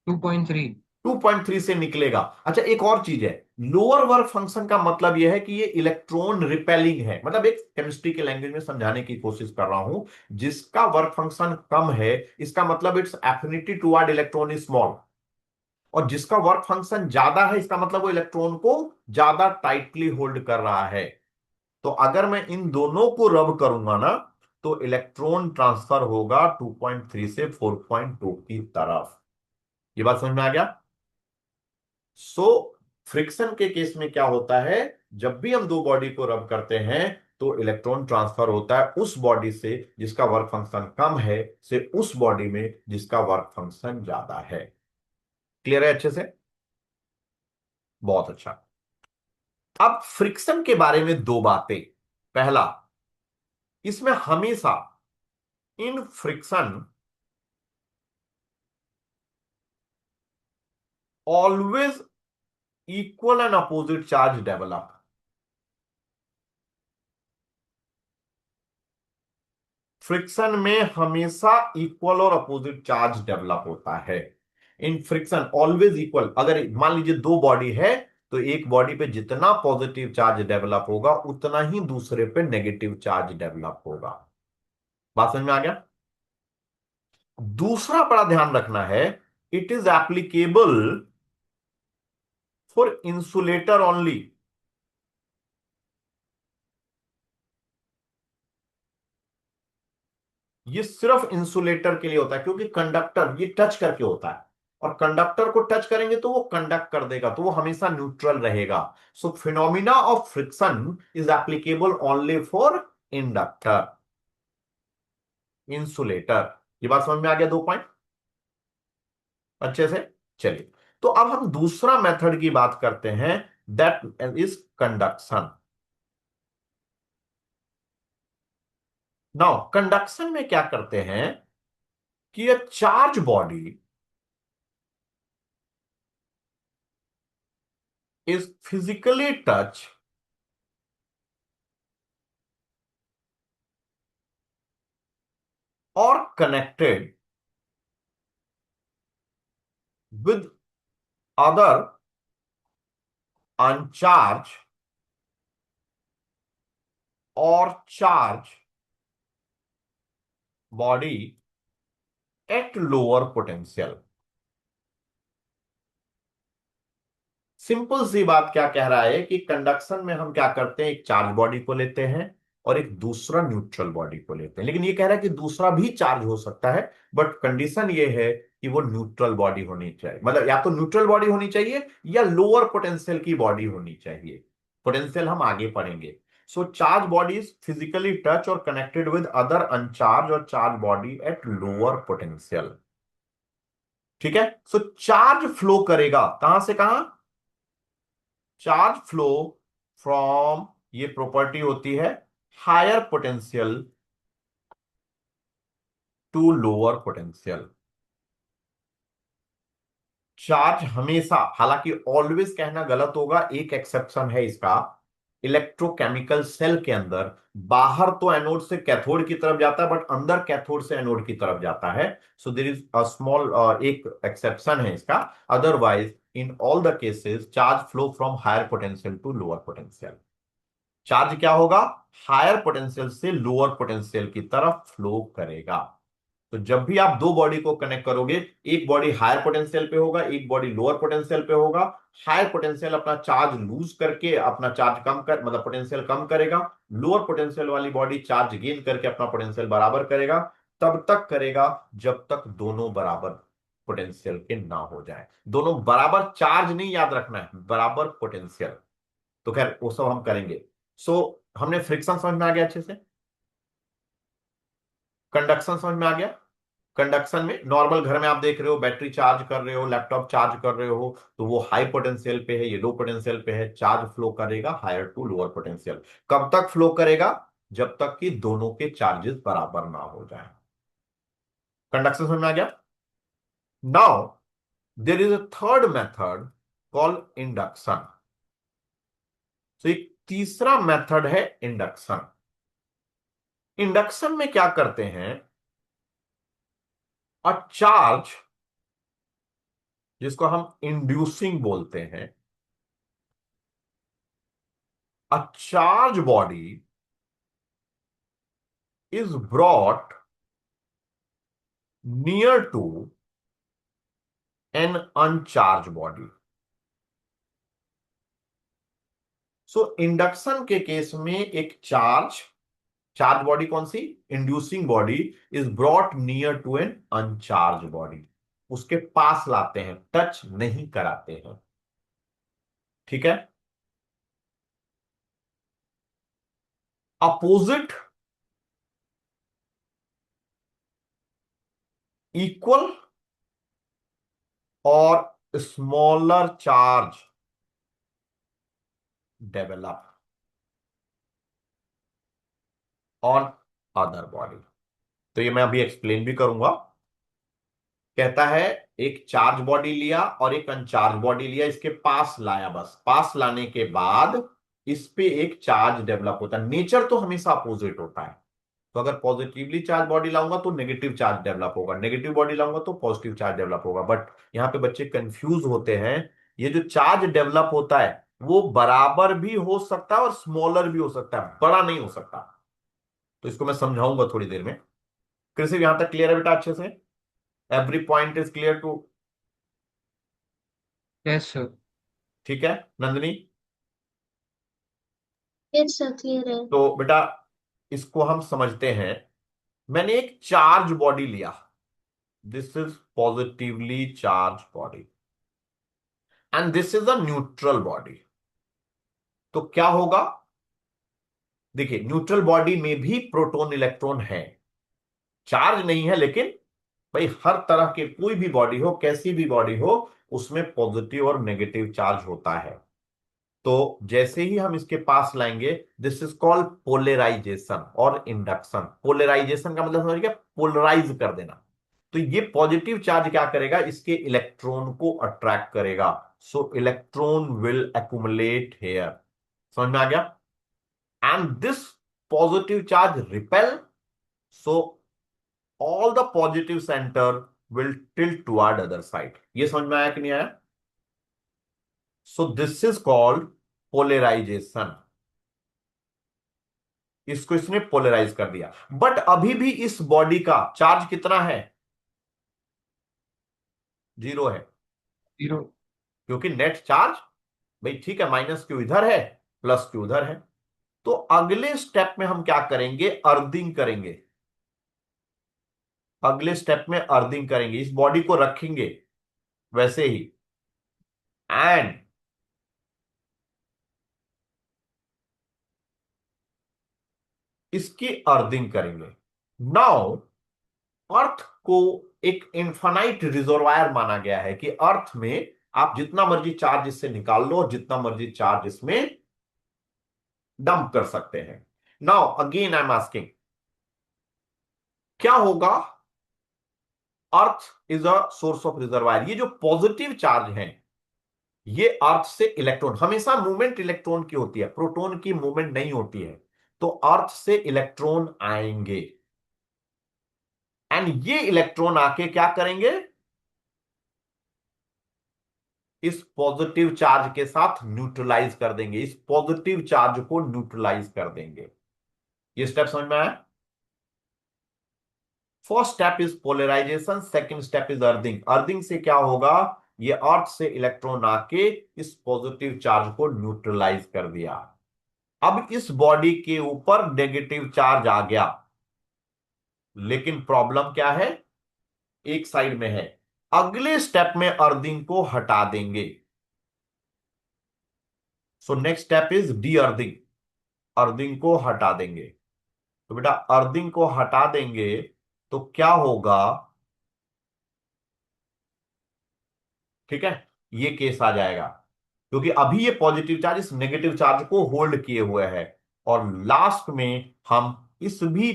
2.3। 2.3 से निकलेगा। अच्छा, एक और चीज है, लोअर वर्क फंक्शन का मतलब यह है कि ये इलेक्ट्रॉन रिपेलिंग है। मतलब एक केमिस्ट्री के लैंग्वेज में समझाने की कोशिश कर रहा हूं, जिसका वर्क फंक्शन कम है इसका मतलब it's affinity toward electron is small, और जिसका वर्क फंक्शन ज्यादा है इसका मतलब वो इलेक्ट्रॉन को ज्यादा टाइटली होल्ड कर रहा है। तो अगर मैं इन दोनों को रब करूंगा ना, तो इलेक्ट्रॉन ट्रांसफर होगा 2.3 से 4.2 की तरफ। ये बात समझ में आ गया? सो फ्रिक्शन के केस में क्या होता है, जब भी हम दो बॉडी को रब करते हैं तो इलेक्ट्रॉन ट्रांसफर होता है उस बॉडी से जिसका वर्क फंक्शन कम है से उस बॉडी में जिसका वर्क फंक्शन ज्यादा है। क्लियर है अच्छे से? बहुत अच्छा। अब फ्रिक्शन के बारे में दो बातें। पहला, इसमें हमेशा इन friction always equal and opposite charge develop. Friction में हमेशा इक्वल और अपोजिट चार्ज डेवलप होता है। इन फ्रिक्शन ऑलवेज इक्वल। अगर मान लीजिए दो बॉडी है तो एक बॉडी पे जितना पॉजिटिव चार्ज डेवलप होगा उतना ही दूसरे पे नेगेटिव चार्ज डेवलप होगा। बात समझ में आ गया? दूसरा बड़ा ध्यान रखना है, it is applicable for insulator only. ये सिर्फ इंसुलेटर के लिए होता है, क्योंकि कंडक्टर ये टच करके होता है, और कंडक्टर को टच करेंगे तो वो कंडक्ट कर देगा, तो वो हमेशा न्यूट्रल रहेगा। So phenomena of friction is applicable only for inductor, insulator. ये बात समझ में आ गया? दो पॉइंट अच्छे से। चलिए, तो अब हम दूसरा मेथड की बात करते हैं, that is conduction. Now conduction में क्या करते हैं कि ये charge body is physically touch or connected with other uncharged or charged body at lower potential. Simple सी बात क्या कह रहा है कि कंडक्शन में हम क्या करते हैं, एक चार्ज बॉडी को लेते हैं और एक दूसरा न्यूट्रल बॉडी को लेते हैं, लेकिन ये कह रहा है कि दूसरा भी चार्ज हो सकता है, बट कंडीशन ये है कि वो न्यूट्रल बॉडी होनी चाहिए, मतलब या तो न्यूट्रल बॉडी होनी चाहिए या लोअर पोटेंशियल की बॉडी होनी चाहिए। पोटेंशियल हम आगे पढ़ेंगे। So charge bodies physically touch और कनेक्टेड विद अदर अनचार्ज और charge body at lower potential. ठीक है, सो चार्ज फ्लो करेगा कहां से कहां, चार्ज फ्लो फ्रॉम, ये प्रॉपर्टी होती है higher potential to lower potential. Charge हमेशा, हालांकि ऑलवेज कहना गलत होगा, एक एक्सेप्शन है इसका, इलेक्ट्रोकेमिकल सेल के अंदर बाहर तो एनोड से कैथोड की तरफ जाता है, बट अंदर कैथोड से एनोड की तरफ जाता है। So there is a small, एक एक्सेप्शन है इसका। Otherwise in all the cases charge flow from higher potential to lower potential. Charge क्या होगा, हायर पोटेंशियल से लोअर पोटेंशियल की तरफ फ्लो करेगा। तो जब भी आप दो बॉडी को कनेक्ट करोगे, एक बॉडी हायर पोटेंशियल पे होगा, एक बॉडी लोअर पोटेंशियल पे होगा। हायर पोटेंशियल अपना चार्ज लूज करके अपना चार्ज कम कर, मतलब पोटेंशियल कम करेगा। लोअर पोटेंशियल वाली बॉडी चार्ज गेन करके अपना पोटेंशियल बराबर करेगा। तब तक करेगा जब तक दोनों बराबर पोटेंशियल के ना हो जाए। दोनों बराबर चार्ज नहीं, याद रखना है, बराबर पोटेंशियल। तो खैर वो सब हम करेंगे। सो हमने फ्रिक्शन समझ में आ गया अच्छे से, कंडक्शन समझ में आ गया। कंडक्शन में नॉर्मल घर में आप देख रहे हो, बैटरी चार्ज कर रहे हो, लैपटॉप चार्ज कर रहे हो, तो वो हाई पोटेंशियल पे है, ये लो पोटेंशियल पे है, चार्ज फ्लो करेगा हायर टू लोअर पोटेंशियल। कब तक फ्लो करेगा, जब तक कि दोनों के चार्जेस बराबर ना हो जाए। कंडक्शन समझ में आ गया। Now there is a third method called induction. तो एक तीसरा मेथड है इंडक्शन। इंडक्शन में क्या करते हैं, अ चार्ज, जिसको हम इंड्यूसिंग बोलते हैं, a charge body is brought near to an uncharged body. So induction के केस में एक चार्ज बॉडी कौन सी, inducing body, is brought near to an uncharged body, उसके पास लाते हैं, टच नहीं कराते हैं। ठीक है, अपोजिट इक्वल और smaller charge develop on other body. तो ये मैं अभी एक्सप्लेन भी करूंगा। कहता है एक चार्ज बॉडी लिया और एक अनचार्ज बॉडी लिया, इसके पास लाया, बस पास लाने के बाद इस पे एक चार्ज डेवलप होता है। नेचर तो हमेशा अपोजिट होता है, तो अगर पॉजिटिवली चार्ज बॉडी लाऊंगा तो नेगेटिव चार्ज डेवलप होगा, नेगेटिव बॉडी लाऊंगा तो पॉजिटिव चार्ज डेवलप होगा। बट यहां पे बच्चे कंफ्यूज होते हैं, ये जो चार्ज डेवलप होता है वो बराबर भी हो सकता है और स्मॉलर भी हो सकता है, बड़ा नहीं हो सकता। तो इसको मैं समझाऊंगा थोड़ी देर में। कृषि यहां तक क्लियर है बेटा अच्छे से, every point is clear to, yes sir. ठीक है नंदिनी। यस सर, क्लियर है। तो बेटा इसको हम समझते हैं। मैंने एक चार्ज बॉडी लिया, this is positively charge body and this is a neutral body. तो क्या होगा, देखिए न्यूट्रल बॉडी में भी प्रोटॉन इलेक्ट्रॉन है, चार्ज नहीं है, लेकिन भाई हर तरह के कोई भी बॉडी हो, कैसी भी बॉडी हो, उसमें पॉजिटिव और नेगेटिव चार्ज होता है। तो जैसे ही हम इसके पास लाएंगे, दिस इज कॉल्ड पोलराइजेशन और इंडक्शन। पोलराइजेशन का मतलब समझ गया, पोलराइज कर देना। तो ये पॉजिटिव चार्ज क्या करेगा, इसके इलेक्ट्रॉन को अट्रैक्ट करेगा, so electron will accumulate here. समझ में आ गया। And this positive charge repel, so all the positive center will tilt toward other side. ये समझ में आया कि नहीं आया? So this is called polarization. इसको इसने पोलराइज कर दिया। बट अभी भी इस बॉडी का चार्ज कितना है? 0 है, 0. क्योंकि नेट चार्ज, भाई ठीक है, माइनस क्यू इधर है, प्लस क्यू उधर है। तो अगले स्टेप में हम क्या करेंगे? अर्थिंग करेंगे। अगले स्टेप में अर्थिंग करेंगे, इस बॉडी को रखेंगे वैसे ही, एंड इसकी अर्थिंग करेंगे। नाउ अर्थ को एक इन्फानाइट रिजर्वायर माना गया है कि अर्थ में आप जितना मर्जी चार्ज इससे निकाल लो और जितना मर्जी चार्ज इसमें डंप कर सकते हैं। Now again I am asking, क्या होगा? Earth is a source of reservoir. ये जो पॉजिटिव चार्ज है, ये अर्थ से इलेक्ट्रॉन, हमेशा मूवमेंट इलेक्ट्रॉन की होती है, प्रोटॉन की मूवमेंट नहीं होती है। तो अर्थ से इलेक्ट्रॉन आएंगे एंड ये इलेक्ट्रॉन आके क्या करेंगे? इस पॉजिटिव चार्ज के साथ न्यूट्रलाइज कर देंगे, इस पॉजिटिव चार्ज को न्यूट्रलाइज कर देंगे। ये स्टेप समझ में आया? First step is polarization, second step is earthing. Earthing से क्या होगा? ये अर्थ से इलेक्ट्रॉन आके इस पॉजिटिव चार्ज को न्यूट्रलाइज कर दिया। अब इस बॉडी के ऊपर नेगेटिव चार्ज आ गया, लेकिन प्रॉब्लम क्या है? एक साइड में है। अगले स्टेप में अर्थिंग को हटा देंगे। So next step is D earthing. Earthing को हटा देंगे। तो बेटा अर्थिंग को हटा देंगे तो क्या होगा? ठीक है, ये केस आ जाएगा, क्योंकि अभी ये पॉजिटिव चार्ज इस नेगेटिव चार्ज को होल्ड किए हुए है। और लास्ट में हम इस भी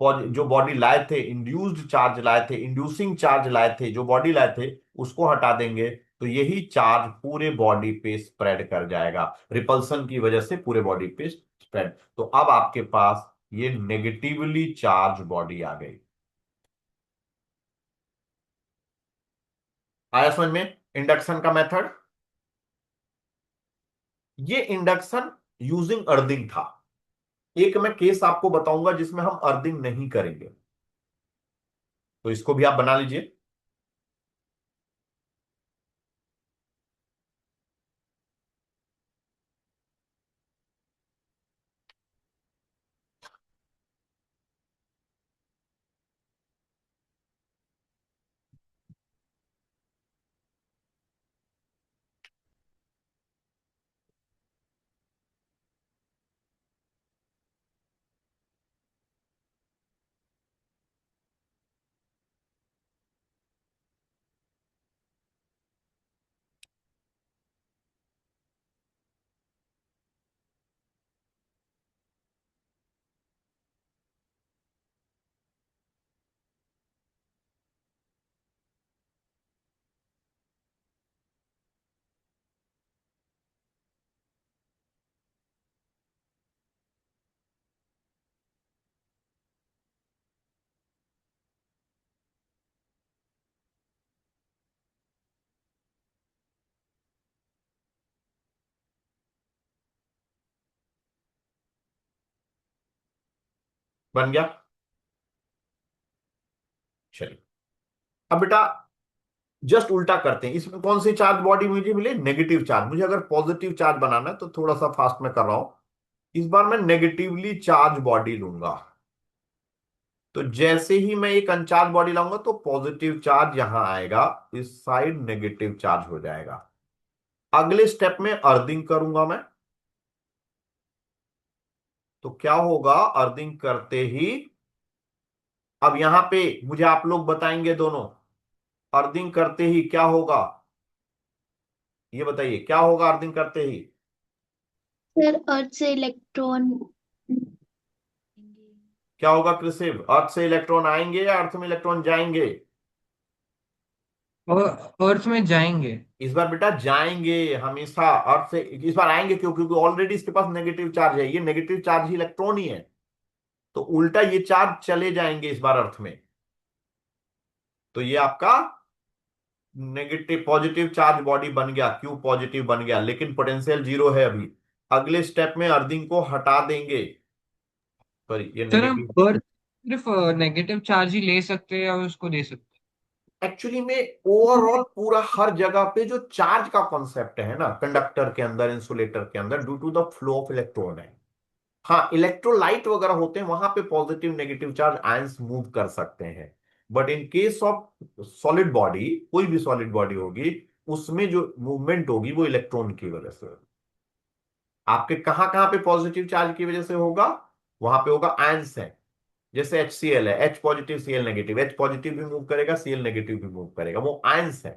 जो बॉडी लाए थे, इंड्यूस्ड चार्ज लाए थे, इंड्यूसिंग चार्ज लाए थे, जो बॉडी लाए थे उसको हटा देंगे। तो यही चार्ज पूरे बॉडी पे स्प्रेड कर जाएगा, रिपल्सन की वजह से पूरे बॉडी पे स्प्रेड। तो अब आपके पास ये नेगेटिवली चार्ज बॉडी आ गई। आया समझ में इंडक्शन का मेथड? ये इंडक्शन यूजिंग अर्थिंग था। एक मैं केस आपको बताऊंगा जिसमें हम अर्थिंग नहीं करेंगे, तो इसको भी आप बना लीजिए। बन गया? चलिए अब बेटा जस्ट उल्टा करते हैं। इसमें कौन सी चार्ज बॉडी मुझे मिले? Negative charge. मुझे अगर पॉजिटिव चार्ज बनाना है तो थोड़ा सा फास्ट में कर रहा हूं। इस बार मैं नेगेटिवली चार्ज बॉडी लूंगा। तो जैसे ही मैं एक अनचार्ज बॉडी लाऊंगा तो पॉजिटिव चार्ज यहां आएगा, इस साइड नेगेटिव चार्ज हो जाएगा। अगले स्टेप में अर्थिंग करूंगा मैं, तो क्या होगा? अर्थिंग करते ही अब यहां पे मुझे आप लोग बताएंगे दोनों, अर्थिंग करते ही क्या होगा? ये बताइए क्या होगा अर्थिंग करते ही? सर अर्थ से इलेक्ट्रॉन क्या होगा कृषिव? अर्थ से इलेक्ट्रॉन आएंगे या अर्थ में इलेक्ट्रॉन जाएंगे? और अर्थ में जाएंगे. इस बार बेटा जाएंगे हमेशा। अर्थ से इस बार आएंगे क्यों? क्योंकि ऑलरेडी इसके पास नेगेटिव चार्ज है, ये नेगेटिव चार्ज ही इलेक्ट्रॉन ही है। तो उल्टा ये चार्ज चले जाएंगे इस बार अर्थ में। तो ये आपका नेगेटिव पॉजिटिव चार्ज बॉडी बन गया, क्यू पॉजिटिव बन गया, लेकिन पोटेंशियल जीरो है अभी। अगले स्टेप में अर्थिंग को हटा देंगे, सॉरी ये सर हम नेगेटिव। अर्थ सिर्फ नेगेटिव चार्ज ही ले सकते हैं और उसको दे सकते एक्चुअली में ओवरऑल पूरा हर जगह पे जो चार्ज का कॉन्सेप्ट है ना, कंडक्टर के अंदर, इंसुलेटर के अंदर, due to the flow of electron है। हाँ, इलेक्ट्रोलाइट वगैरह होते हैं, वहां पे positive negative charge ions move कर सकते हैं। But in case of solid body, कोई भी सॉलिड बॉडी होगी, उसमें जो मूवमेंट होगी वो इलेक्ट्रॉन की वजह से होगी। आपके कहां कहां पे पॉजिटिव चार्ज की वजह से होगा? वहां पे होगा आयंस है। जैसे HCl है, H positive Cl negative, H positive भी मूव करेगा, Cl नेगेटिव भी मूव करेगा, वो आयंस है।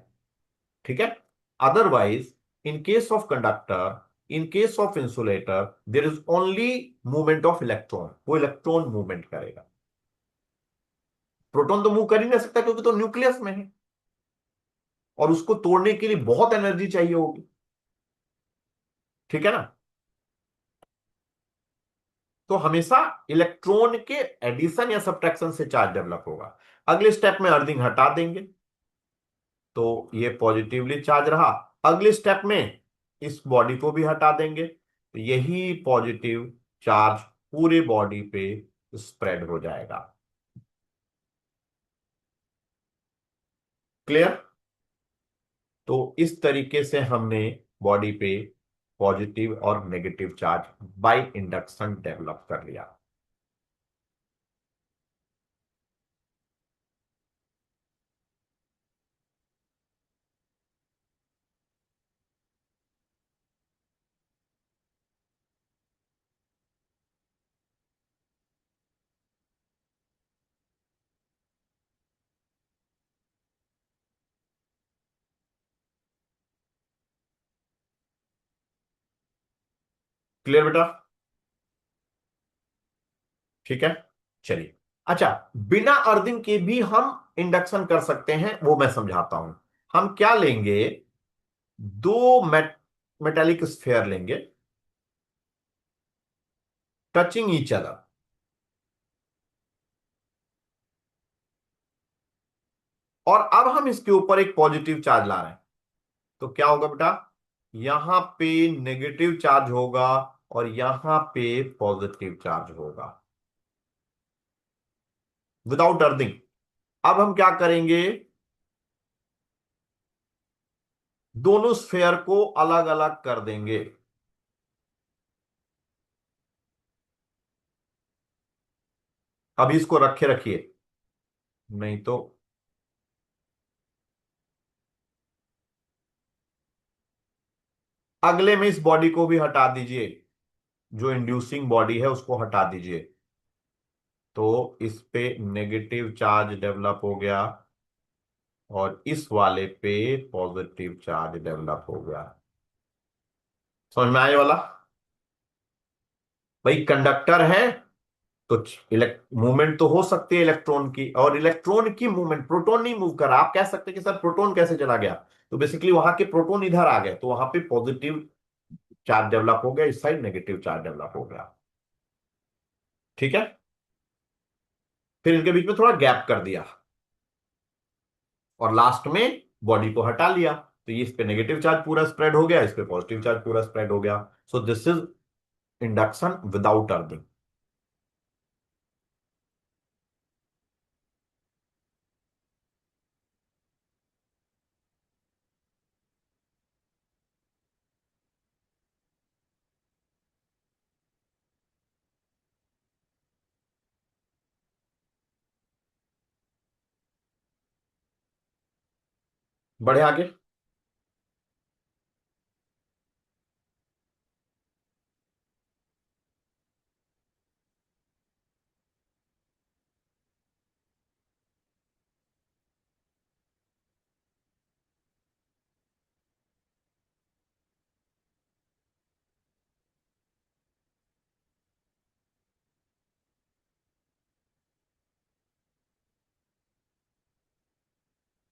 ठीक है। Otherwise in case of conductor, in case of insulator, there is only movement of electron, वो इलेक्ट्रॉन मूवमेंट करेगा। प्रोटॉन तो मूव कर ही नहीं सकता क्योंकि तो न्यूक्लियस में है, और उसको तोड़ने के लिए बहुत एनर्जी चाहिए होगी। ठीक है ना। तो हमेशा इलेक्ट्रॉन के एडिशन या सब्ट्रैक्शन से चार्ज डेवलप होगा। अगले स्टेप में अर्थिंग हटा देंगे तो ये पॉजिटिवली चार्ज रहा। अगले स्टेप में इस बॉडी को भी हटा देंगे तो यही पॉजिटिव चार्ज पूरे बॉडी पे स्प्रेड हो जाएगा। क्लियर? तो इस तरीके से हमने बॉडी पे पॉजिटिव और negative charge by induction develop कर लिया। क्लियर बेटा? ठीक है, चलिए। अच्छा, बिना अर्थिंग के भी हम इंडक्शन कर सकते हैं, वो मैं समझाता हूं। हम क्या लेंगे, दो मेटेलिक स्फेयर लेंगे, टचिंग ईच अदर, और अब हम इसके ऊपर एक पॉजिटिव चार्ज ला रहे हैं। तो क्या होगा बेटा, यहां पे नेगेटिव चार्ज होगा और यहां पे पॉजिटिव चार्ज होगा विदाउट अर्थिंग। अब हम क्या करेंगे, दोनों स्फेयर को अलग अलग कर देंगे। अभी इसको रखे रखिए, नहीं तो अगले में इस बॉडी को भी हटा दीजिए, जो इंड्यूसिंग बॉडी है उसको हटा दीजिए। तो इस पे नेगेटिव चार्ज डेवलप हो गया और इस वाले पे पॉजिटिव चार्ज डेवलप हो गया। समझ में आए वाला? भाई कंडक्टर है तो मूवमेंट तो हो सकती है इलेक्ट्रॉन की, और इलेक्ट्रॉन की मूवमेंट, प्रोटॉन नहीं मूव कर रहा। आप कह सकते हैं कि सर प्रोटॉन कैसे चला गया, तो बेसिकली वहां के प्रोटॉन इधर आ गए तो वहां पे पॉजिटिव चार्ज डेवलप हो गया, इस साइड नेगेटिव चार्ज डेवलप हो गया। ठीक है। फिर इनके बीच में थोड़ा गैप कर दिया और लास्ट में बॉडी को हटा लिया, तो ये इस पे नेगेटिव चार्ज पूरा स्प्रेड हो गया, इस पे पॉजिटिव चार्ज पूरा स्प्रेड हो गया। सो this is induction without earthing. बढ़े आगे।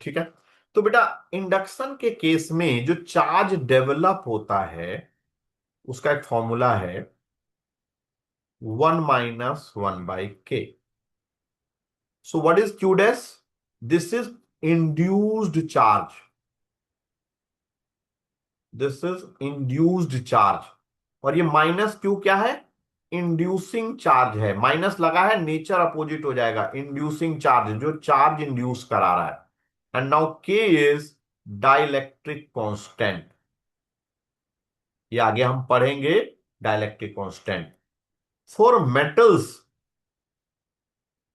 ठीक है। तो बेटा इंडक्शन के केस में जो चार्ज डेवलप होता है उसका एक फॉर्मूला है 1 - 1/k। So what is q dash? This is induced charge, this is induced charge. और ये माइनस क्यू क्या है? इंड्यूसिंग चार्ज है। माइनस लगा है, नेचर अपोजिट हो जाएगा, इंड्यूसिंग चार्ज, जो चार्ज इंड्यूस करा रहा है। एंड नाउ के इज डाइलेक्ट्रिक कांस्टेंट। ये आगे हम पढ़ेंगे, डाइलेक्ट्रिक कांस्टेंट। फॉर मेटल्स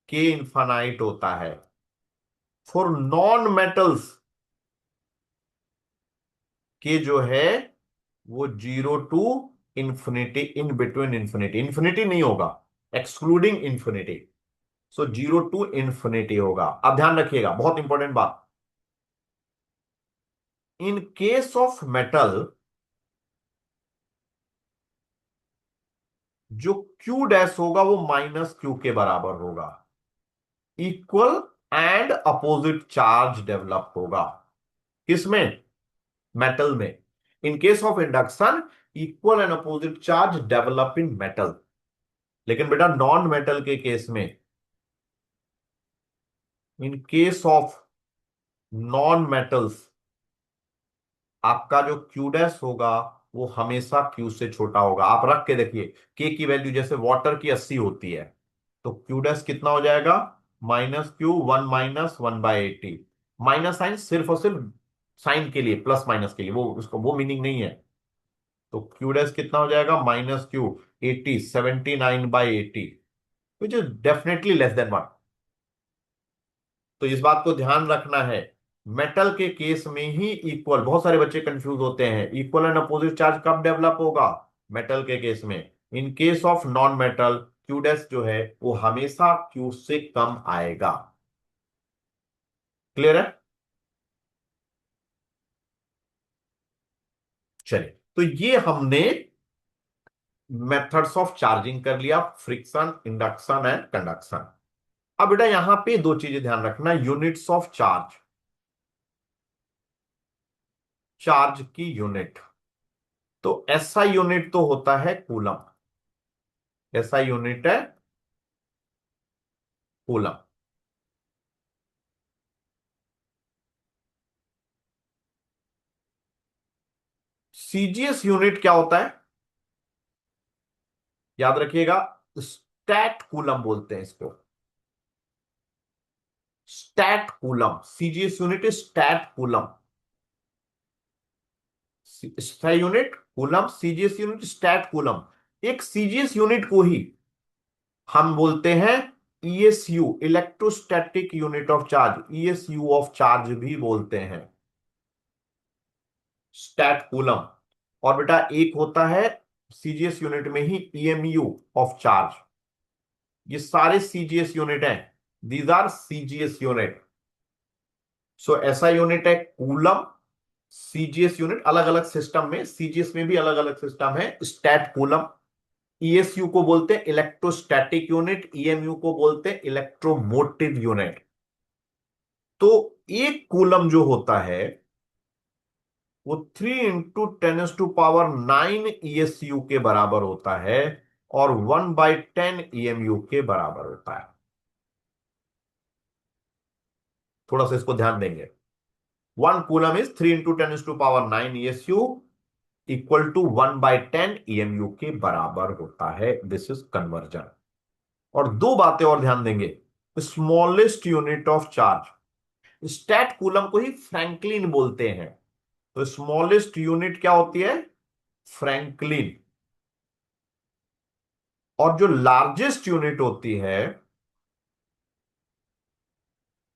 के इनफाइनाइट होता है, फॉर नॉन मेटल्स के जो है वो 0 to infinity, in between infinity, infinity नहीं होगा, excluding infinity. So 0 to infinity होगा। अब ध्यान रखिएगा, बहुत इंपॉर्टेंट बात, इन केस ऑफ मेटल जो क्यू डैश होगा वो माइनस क्यू के बराबर होगा। Equal and opposite charge develop होगा। किसमें? मेटल में। इन case of induction, equal and opposite charge develop in metal. लेकिन बेटा नॉन मेटल के केस में, इन केस ऑफ नॉन मेटल्स, आपका जो क्यू डैश होगा वो हमेशा क्यू से छोटा होगा। आप रख के देखिए, के की वैल्यू जैसे वाटर की 80 होती है, तो क्यू डैश कितना हो जाएगा? Minus Q, 1 - 1/80। माइनस साइन सिर्फ और सिर्फ साइन के लिए, प्लस माइनस के लिए, वो उसको वो मीनिंग नहीं है। तो क्यू डैश कितना हो जाएगा? Minus Q 80, 79/80, which is definitely less than 1। तो इस बात को ध्यान रखना है, मेटल के केस में ही इक्वल, बहुत सारे बच्चे कंफ्यूज होते हैं, इक्वल एंड अपोजिट चार्ज कब डेवलप होगा? मेटल के केस में। इन case of non metal, Q dash जो है वो हमेशा क्यू से कम आएगा। क्लियर है? चलिए, तो ये हमने मेथड्स ऑफ चार्जिंग कर लिया, फ्रिक्शन, इंडक्शन एंड कंडक्शन। अब बेटा यहां पे दो चीजें ध्यान रखना, यूनिट्स ऑफ चार्ज, चार्ज की यूनिट। तो ऐसा यूनिट तो होता है कूलम, ऐसा यूनिट है कूलम। सीजीएस यूनिट क्या होता है? याद रखिएगा, स्टैट कूलम बोलते हैं इसको, stat coulomb. CGS unit is stat coulomb. SI unit coulomb, CGS unit stat coulomb. एक सीजीएस यूनिट को ही हम बोलते हैं ESU, electrostatic unit of charge, ESU of charge भी बोलते हैं, स्टैट कूलम। और बेटा एक होता है सीजीएस यूनिट में ही ईएमयू ऑफ चार्ज। ये सारे सीजीएस यूनिट हैं, दीज आर सीजीएस यूनिट। सो ऐसा यूनिट है कूलम, सीजीएस यूनिट। अलग अलग सिस्टम में, सीजीएस में भी अलग अलग सिस्टम है, स्टैट कूलम। ईएसयू को बोलते हैं इलेक्ट्रोस्टैटिक यूनिट, ईएमयू को बोलते हैं इलेक्ट्रोमोटिव यूनिट। तो एक कूलम जो होता है वो 3 × 10⁻⁹ ईएसयू के बराबर होता है, और 1/10 ईएमयू के बराबर होता है। थोड़ा सा इसको ध्यान देंगे। 1 coulomb is 3 × 10⁻⁹ ESU, equal to 1/10 EMU के बराबर होता है। This is conversion. और दो बातें और ध्यान देंगे, smallest unit of charge, stat coulomb को ही फ्रैंकलिन बोलते हैं। तो स्मॉलेस्ट यूनिट क्या होती है? फ्रैंकलिन। और जो लार्जेस्ट यूनिट होती है,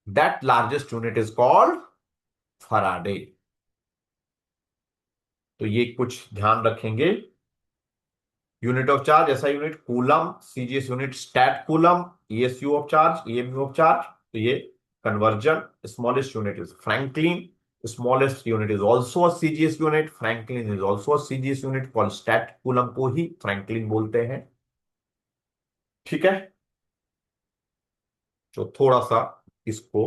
that largest unit is called faraday. तो ये कुछ ध्यान रखेंगे, यूनिट ऑफ चार्ज ऐसा unit coulomb, CGS unit stat coulomb, ESU of charge, EMU of charge. तो ये conversion, smallest unit is franklin, smallest unit is also a CGS unit, Franklin is also a CGS unit, called stat coulomb को ही Franklin बोलते हैं। ठीक है, तो थोड़ा सा इसको,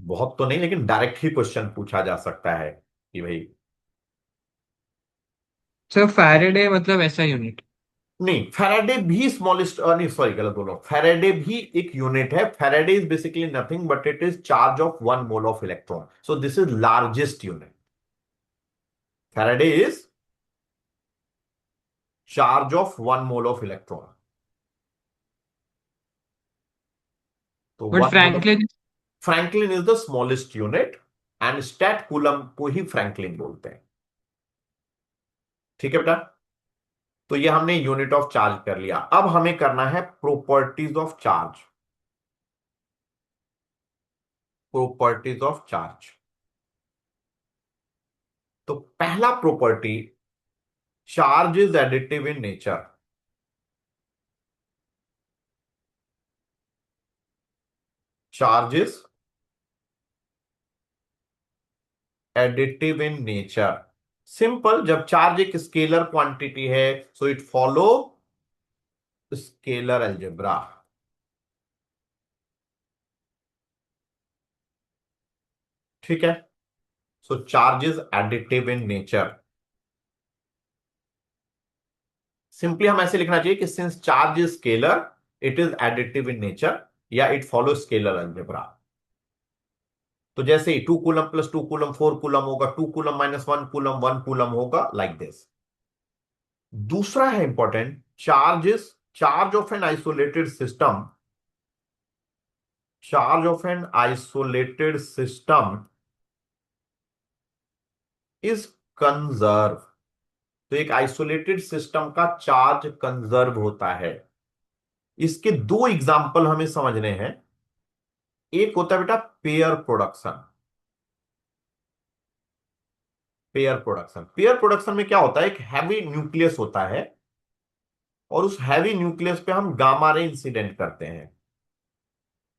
बहुत तो नहीं लेकिन डायरेक्ट ही क्वेश्चन पूछा जा सकता है कि भाई, सर फैराडे मतलब ऐसा यूनिट? नहीं, फैराडे भी स्मॉलेस्ट, नहीं सॉरी गलत बोलो, फैराडे भी एक यूनिट है। Faraday is basically nothing but it is charge of 1 mole of electron, so this is largest unit. Faraday is charge of 1 mole of electron. तो but 1 mole of Franklin. Franklin is the smallest unit, and stat coulomb को ही Franklin बोलते हैं। ठीक है बेटा, तो ये हमने यूनिट ऑफ चार्ज कर लिया। अब हमें करना है properties of charge. Properties of charge. तो पहला property, charge is additive in nature. Charge is additive in nature. Simple, जब चार्ज एक स्केलर क्वांटिटी है, so it follow scalar algebra. ठीक है, so charge is additive in nature. Simply हम ऐसे लिखना चाहिए कि since charge is scalar, it is additive in nature, या इट फॉलो स्केलर अलजेब्रा। तो जैसे 2 कूलम प्लस 2 कूलम 4 कूलम होगा, 2 कूलम माइनस 1 कूलम 1 कूलम होगा, लाइक दिस। दूसरा है important, charge is charge of an isolated system. Charge of an isolated system is conserve. तो एक isolated system का charge conserve होता है। इसके दो एग्जाम्पल हमें समझने हैं। एक होता है बेटा pair production. Pair production, pair production में क्या होता है, एक हैवी न्यूक्लियस होता है, और उस हैवी न्यूक्लियस पे हम गामा रे इंसिडेंट करते हैं।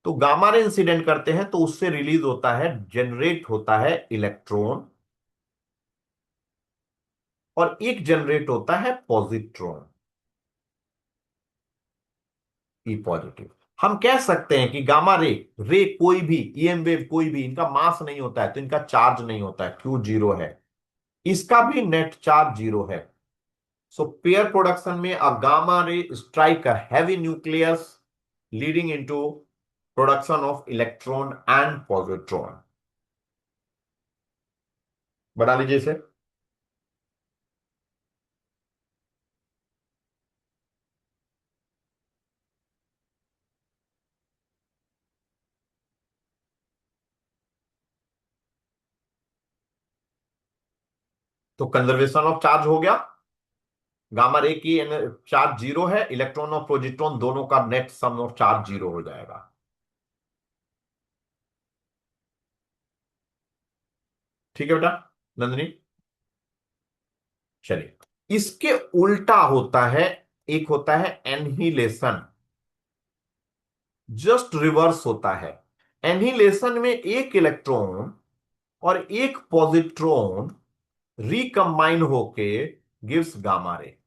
तो गामा रे इंसिडेंट करते हैं तो उससे रिलीज होता है, जनरेट होता है इलेक्ट्रॉन, और एक जनरेट होता है पॉजिट्रॉन, ई पॉजिटिव। हम कह सकते हैं कि गामा रे, रे कोई भी, ईएम वेव कोई भी, इनका मास नहीं होता है तो इनका चार्ज नहीं होता है, क्यू जीरो है। इसका भी नेट चार्ज जीरो है। सो पेयर प्रोडक्शन में a gamma ray strike a heavy nucleus, leading into production of electron and positron. बना लीजिए इसे। तो कंजर्वेशन ऑफ चार्ज हो गया। गामा रे की चार्ज जीरो है, इलेक्ट्रॉन और प्रोजिट्रॉन दोनों का net sum of charge zero हो जाएगा। ठीक है बेटा नंदिनी, चलिए इसके उल्टा होता है, एक होता है एनहिलेशन। जस्ट रिवर्स होता है। एनहिलेशन में एक इलेक्ट्रॉन और एक पॉजिट्रॉन रिकम्बाइन होके gives gamma ray.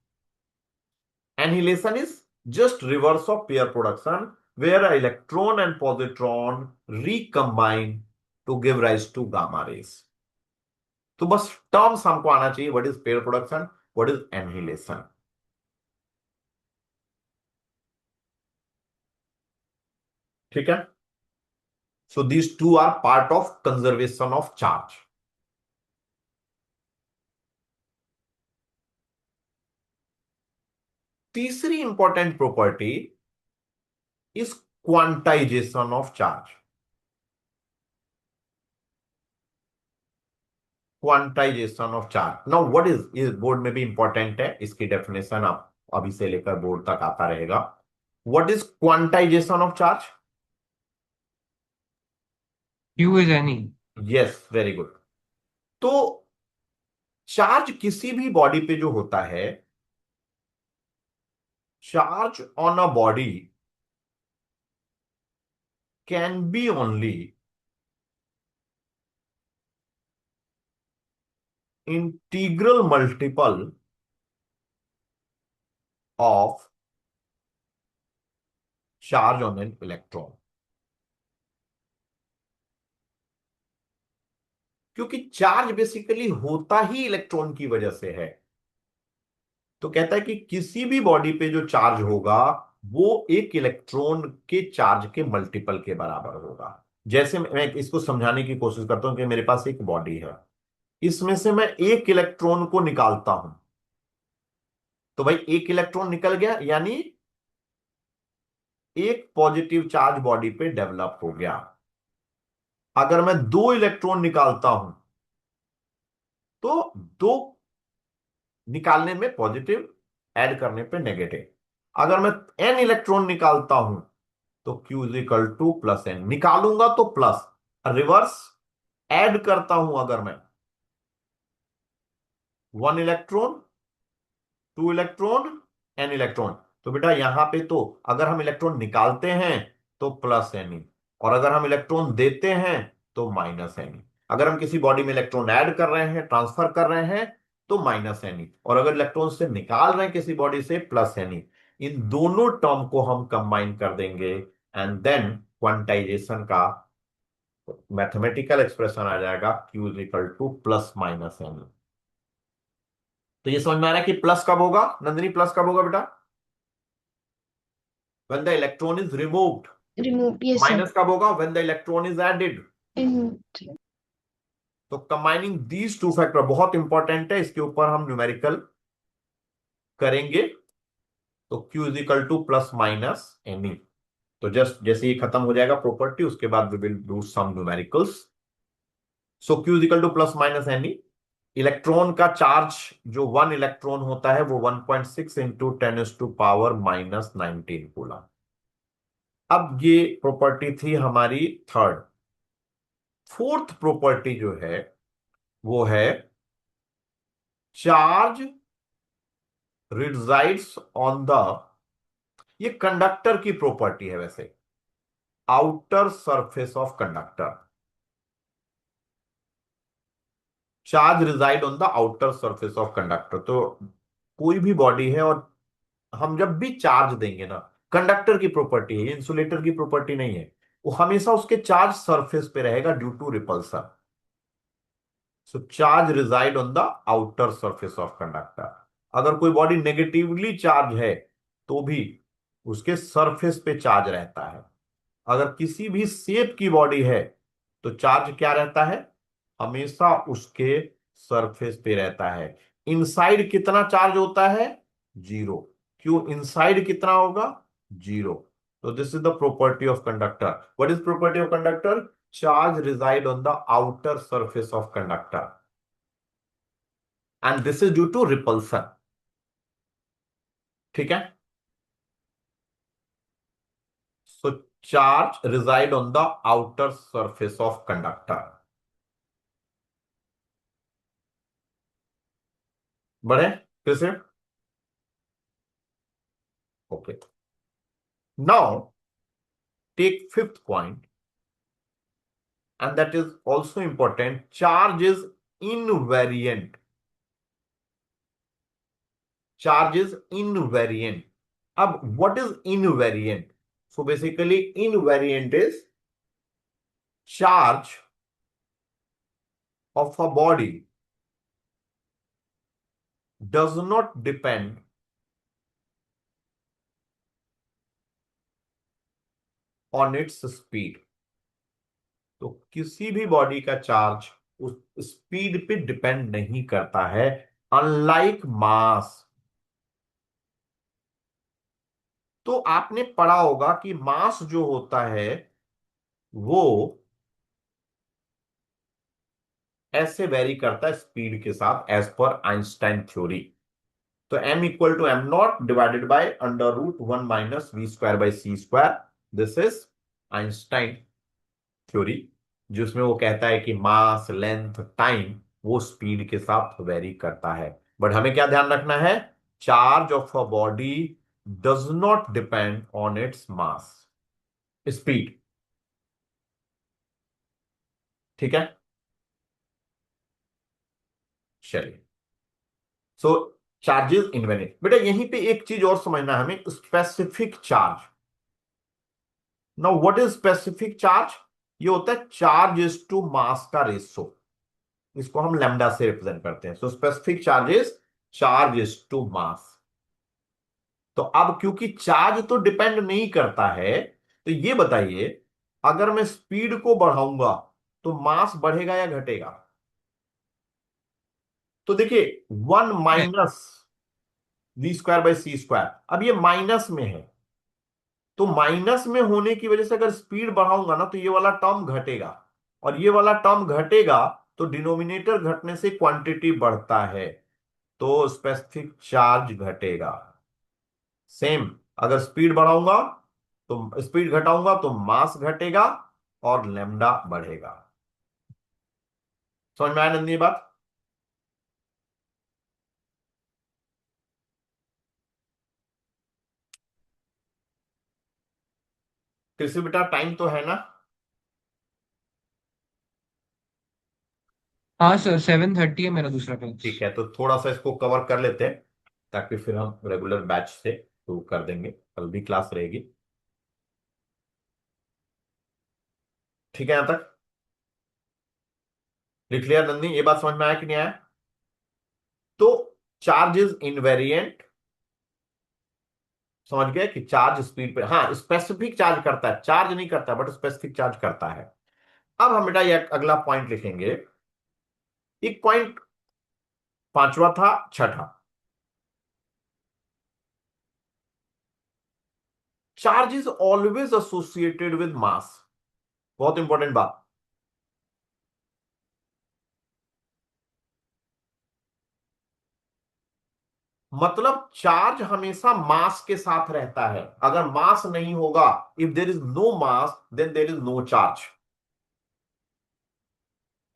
Annihilation is just reverse of pair production, where an electron and positron recombine to give rise to gamma rays. तो बस टर्म्स हमको आना चाहिए, what is pair production, what is annihilation. ठीक है, so these two are part of conservation of charge. तीसरी important property is quantization of charge. Quantization of charge, now what is, इस board में भी इंपॉर्टेंट है, इसकी डेफिनेशन आप अभी से लेकर बोर्ड तक आता रहेगा। What is quantization of charge? Q is any. Yes, very good. तो चार्ज किसी भी बॉडी पे जो होता है, charge on a body can be only integral multiple of charge on an electron. क्योंकि चार्ज बेसिकली होता ही इलेक्ट्रॉन की वजह से है। तो कहता है कि किसी भी बॉडी पे जो चार्ज होगा वो एक इलेक्ट्रॉन के चार्ज के मल्टीपल के बराबर होगा। जैसे मैं इसको समझाने की कोशिश करता हूं कि मेरे पास एक बॉडी है, इसमें से मैं एक इलेक्ट्रॉन को निकालता हूं, तो भाई एक इलेक्ट्रॉन निकल गया, यानी एक पॉजिटिव चार्ज बॉडी पे डेवलप हो गया। अगर मैं दो इलेक्ट्रॉन निकालता हूं तो दो निकालने में पॉजिटिव, ऐड करने पे नेगेटिव। अगर मैं एन इलेक्ट्रॉन निकालता हूं तो Q is equal to plus n, निकालूंगा तो प्लस, रिवर्स ऐड करता हूं अगर मैं one electron, two electron, n electron, तो बेटा यहां पे तो अगर हम इलेक्ट्रॉन निकालते हैं तो प्लस एन, और अगर हम इलेक्ट्रॉन देते हैं तो माइनस एन। अगर हम किसी बॉडी में इलेक्ट्रॉन ऐड कर रहे हैं, ट्रांसफर कर रहे हैं, तो माइनस एन, और अगर इलेक्ट्रॉन से निकाल रहे हैं किसी बॉडी से, प्लस एन। इन दोनों टर्म को हम कंबाइन कर देंगे एंड देन क्वांटाइजेशन का मैथमेटिकल एक्सप्रेशन आ जाएगा Q is equal to plus minus n. तो ये समझ में आ रहा है कि प्लस कब होगा नंदिनी, प्लस कब होगा बेटा? when the electron is removed। Remove, yes sir. Minus कब होगा? when the electron is added। इन तो कंबाइनिंग दीज टू फैक्टर बहुत इंपॉर्टेंट है, इसके ऊपर हम न्यूमेरिकल करेंगे। तो Q is equal to plus minus n e. तो जस्ट जैसे ये खत्म हो जाएगा प्रॉपर्टी, उसके बाद we will do some numericals. So Q is equal to plus minus n e. Electron का चार्ज जो वन इलेक्ट्रॉन होता है वो 1.6 इंटू 10⁻⁻19 कूलम। अब ये प्रॉपर्टी थी हमारी थर्ड। फोर्थ प्रॉपर्टी जो है वो है चार्ज रिजाइड्स ऑन द, ये कंडक्टर की प्रॉपर्टी है वैसे, outer surface of conductor. Charge reside on the outer surface of conductor. तो कोई भी बॉडी है और हम जब भी चार्ज देंगे ना, कंडक्टर की प्रॉपर्टी है, इंसुलेटर की प्रॉपर्टी नहीं है, वो हमेशा उसके चार्ज सरफेस पे रहेगा due to repulsion. So charge reside on the outer surface of conductor. अगर कोई बॉडी नेगेटिवली चार्ज है तो भी उसके सरफेस पे चार्ज रहता है। अगर किसी भी शेप की बॉडी है तो चार्ज क्या रहता है? हमेशा उसके सरफेस पे रहता है। इनसाइड कितना चार्ज होता है? जीरो। क्यों इनसाइड कितना होगा? जीरो। तो this is the property of conductor. What is property of conductor? Charge reside on the outer surface of conductor and this is due to repulsion. ठीक है। So charge reside on the outer surface of conductor. बढ़े फिर से। Okay, now take fifth point, and that is also important. Charge is invariant. Charge is invariant. अब what is invariant? So basically invariant is charge of a body does not depend on its speed। तो किसी भी body का charge उस speed पे depend नहीं करता है, अनलाइक मास। तो आपने पढ़ा होगा कि मास जो होता है वो ऐसे वेरी करता है स्पीड के साथ, एज पर आइंस्टाइन थ्योरी। तो m equal to m not divided by under root 1 - v² / c²। This is Einstein theory, जिसमें वो कहता है कि मास, लेंथ, टाइम वो स्पीड के साथ वेरी करता है। बट हमें क्या ध्यान रखना है? Charge of a body does not depend on its mass, speed. ठीक है, चलिए। सो चार्जेस इनवेरिएंट। बेटा यहीं पे एक चीज और समझना है हमें, specific charge. Now what is specific charge? ये होता है चार्ज इज टू मास का रेशो। इसको हम लैम्डा से रिप्रेजेंट करते हैं। So specific charges, charge is to mass. तो अब क्योंकि चार्ज तो डिपेंड नहीं करता है, तो ये बताइए, अगर मैं स्पीड को बढ़ाऊंगा तो मास बढ़ेगा या घटेगा? तो देखिए, 1 - v² / c², अब ये माइनस में है, तो माइनस में होने की वजह से अगर स्पीड बढ़ाऊंगा ना तो ये वाला टर्म घटेगा, और ये वाला टर्म घटेगा तो डिनोमिनेटर घटने से क्वांटिटी बढ़ता है, तो स्पेसिफिक चार्ज घटेगा। सेम, अगर स्पीड बढ़ाऊंगा तो स्पीड घटाऊंगा तो मास घटेगा और लैम्डा बढ़ेगा। समझ में आया नंदी ये बात? कृषि बेटा, टाइम तो है ना? हाँ सर, 7:30 है मेरा दूसरा क्लास। ठीक है, तो थोड़ा सा इसको कवर कर लेते हैं, ताकि फिर हम रेगुलर बैच से शुरू कर देंगे, कल भी क्लास रहेगी। ठीक है, यहां तक लिख लिया नंदी? ये बात समझ में आया कि नहीं आया? तो चार्ज इज इनवेरिएंट, समझ गए कि चार्ज स्पीड पे, हाँ स्पेसिफिक चार्ज करता है, चार्ज नहीं करता बट स्पेसिफिक चार्ज करता है। अब हम बेटा ये अगला पॉइंट लिखेंगे, एक पॉइंट पांचवा था, छठा। Charge is always associated with मास। बहुत इंपॉर्टेंट बात। मतलब चार्ज हमेशा मास के साथ रहता है, अगर मास नहीं होगा, if there is no mass then there is no charge.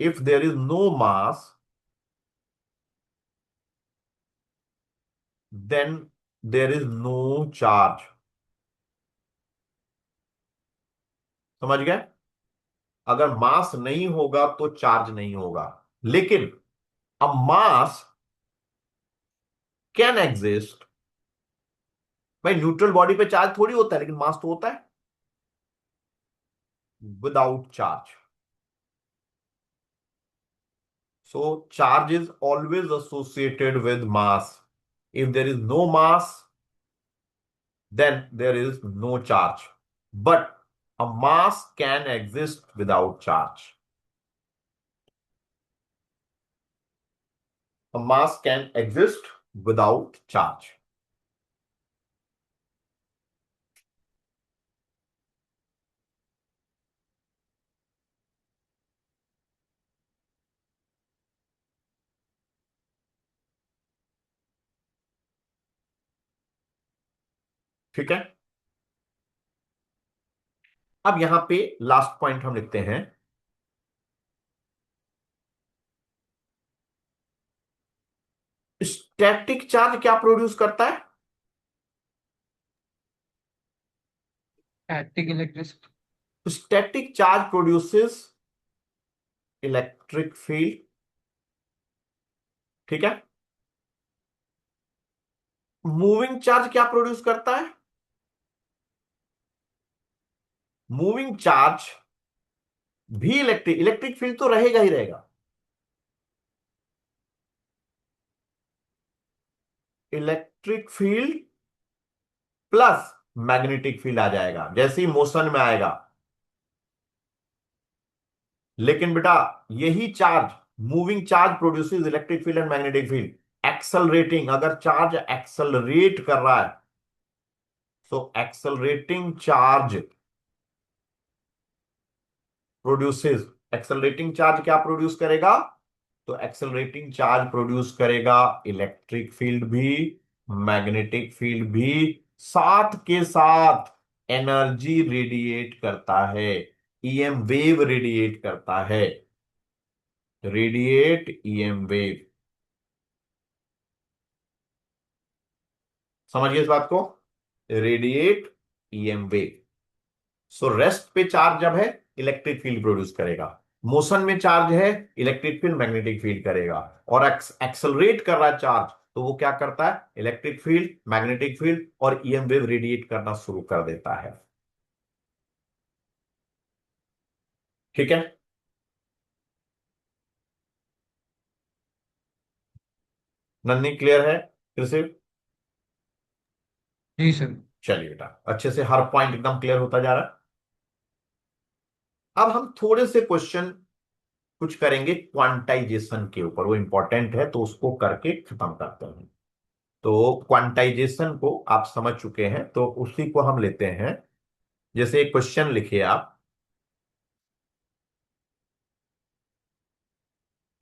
If there is no mass then there is no charge. समझ गए? अगर मास नहीं होगा तो चार्ज नहीं होगा, लेकिन अब मास कैन एग्जिस्ट। भाई न्यूट्रल बॉडी पे चार्ज थोड़ी होता है, लेकिन मास तो होता है without charge. So charge is always associated with mass. If there is no mass then there is no charge. But a mass can exist without charge. A mass can exist without charge. ठीक है, अब यहां पे last point हम लिखते हैं, static charge क्या produce करता है? Static electricity. Static charge produces electric field. ठीक है, मूविंग चार्ज क्या प्रोड्यूस करता है? मूविंग चार्ज भी इलेक्ट्रिक इलेक्ट्रिक फील्ड तो रहेगा ही रहेगा। Electric field plus magnetic field आ जाएगा जैसे ही मोशन में आएगा। लेकिन बेटा यही charge, moving charge produces electric field and magnetic field. Accelerating, अगर चार्ज एक्सलरेट कर रहा है, सो accelerating charge produces, accelerating charge क्या प्रोड्यूस करेगा? तो एक्सलरेटिंग चार्ज प्रोड्यूस करेगा इलेक्ट्रिक फील्ड भी, मैग्नेटिक फील्ड भी, साथ के साथ एनर्जी रेडिएट करता है, ईएम वेव रेडिएट करता है, रेडिएट ईएम वेव। समझिए इस बात को, radiate EM wave. So rest पे चार्ज जब है, इलेक्ट्रिक फील्ड प्रोड्यूस करेगा, मोशन में चार्ज है, इलेक्ट्रिक फील्ड मैग्नेटिक फील्ड करेगा, और एक्सलरेट कर रहा है चार्ज, तो वो क्या करता है? इलेक्ट्रिक फील्ड, मैग्नेटिक फील्ड और ईएम वेव रेडिएट करना शुरू कर देता है। ठीक है, नन्ही क्लियर है फिर से? जी सर। चलिए बेटा, अच्छे से हर पॉइंट एकदम क्लियर होता जा रहा है। अब हम थोड़े से क्वेश्चन कुछ करेंगे क्वांटाइजेशन के ऊपर, वो इंपॉर्टेंट है तो उसको करके खत्म करते हैं। तो क्वांटाइजेशन को आप समझ चुके हैं तो उसी को हम लेते हैं। जैसे एक क्वेश्चन लिखिए आप,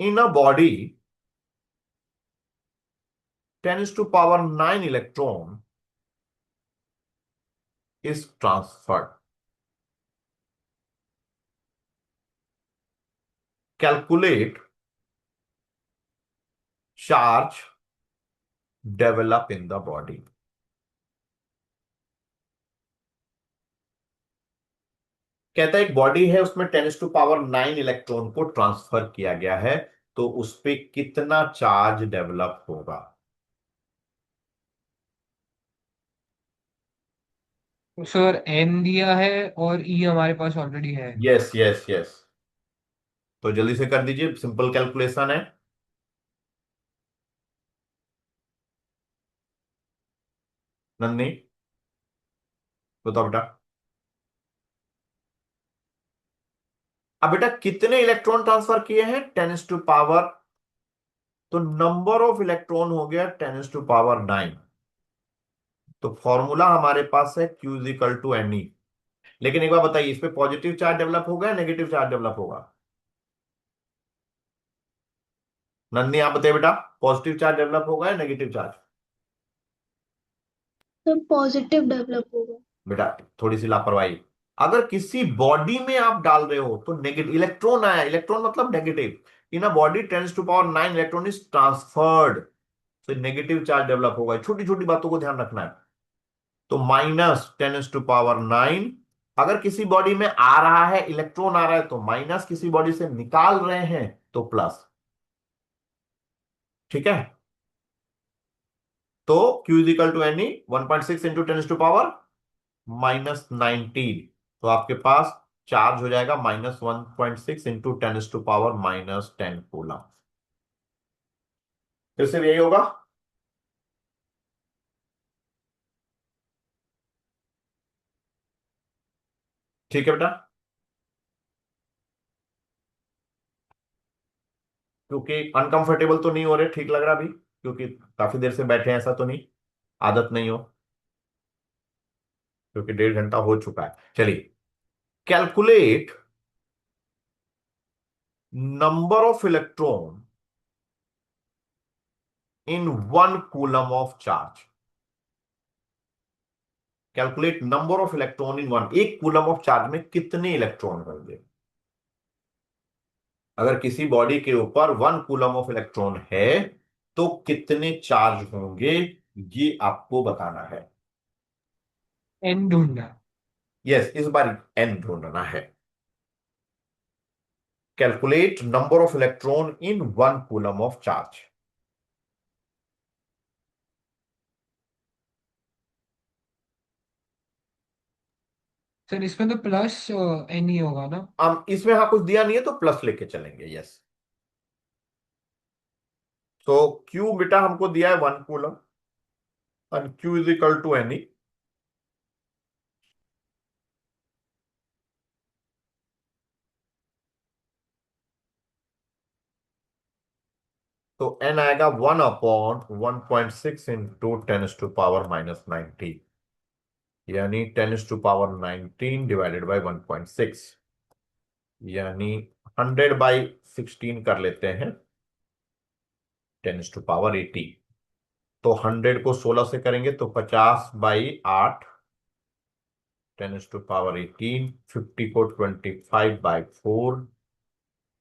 इन a body 10 to power 9 electron is transferred. Calculate charge develop in the body. कहता है एक बॉडी है, उसमें 10 to power 9 इलेक्ट्रॉन को ट्रांसफर किया गया है, तो उस पे कितना चार्ज डेवलप होगा? तो सर एन दिया है और ई हमारे पास ऑलरेडी है। Yes yes yes. तो जल्दी से कर दीजिए, सिंपल कैलकुलेशन है। नन्नी बताओ बेटा। अब बेटा कितने इलेक्ट्रॉन ट्रांसफर किए हैं? 10 to power, तो नंबर ऑफ इलेक्ट्रॉन हो गया 10 to power 9। तो फॉर्मूला हमारे पास है Q is equal to n e. लेकिन एक बार बताइए, इस पे पॉजिटिव चार्ज डेवलप होगा या नेगेटिव चार्ज डेवलप होगा? नन्नी आप बताइए बेटा, पॉजिटिव चार्ज डेवलप होगा या नेगेटिव चार्ज? तो पॉजिटिव डेवलप होगा। बेटा थोड़ी सी लापरवाही। अगर किसी बॉडी में आप डाल रहे हो तो नेगेटिव इलेक्ट्रॉन आया, इलेक्ट्रॉन मतलब negative, in a body 10 to power 9 electron is transferred, तो नेगेटिव चार्ज डेवलप होगा। छोटी छोटी बातों को ध्यान रखना है। तो -10 to power 9, अगर किसी बॉडी में आ रहा है, इलेक्ट्रॉन आ रहा है तो माइनस, किसी बॉडी से निकाल रहे हैं तो प्लस। ठीक है? तो Q is equal to n e 1.6 into 10 to power -19, तो आपके पास चार्ज हो जाएगा -1.6 इंटू 10 to power -10 कूलम। फिर से यही होगा। ठीक है बेटा, क्योंकि अनकंफर्टेबल तो नहीं हो रहे, ठीक लग रहा अभी, क्योंकि काफी देर से बैठे हैं, ऐसा तो नहीं, आदत नहीं हो, क्योंकि 1.5 घंटा हो चुका है। चलिए, calculate number of electron in 1 coulomb of charge. Calculate number of electron in 1 coulomb of charge में कितने इलेक्ट्रॉन होंगे? अगर किसी बॉडी के ऊपर 1 कूलम ऑफ इलेक्ट्रॉन है तो कितने चार्ज होंगे, ये आपको बताना है। एन ढूंढना। यस, इस बार एन ढूंढना है। Calculate number of electron in 1 coulomb of charge. Sir इसमें तो प्लस एन ही होगा ना। अब इसमें हाँ कुछ दिया नहीं है तो प्लस लेके चलेंगे। यस, तो क्यू बेटा हमको दिया है 1 कूलम, और Q is equal to n. तो एन आएगा 1/1.6 इंटू 10 to power -19, यानी 10 to power 19 डिवाइडेड बाई 1.6, यानी 100/16 कर लेते हैं, 10 to power 80। तो 100 को 16 से करेंगे तो 50/8, 10 to power 18, 50 को 25/4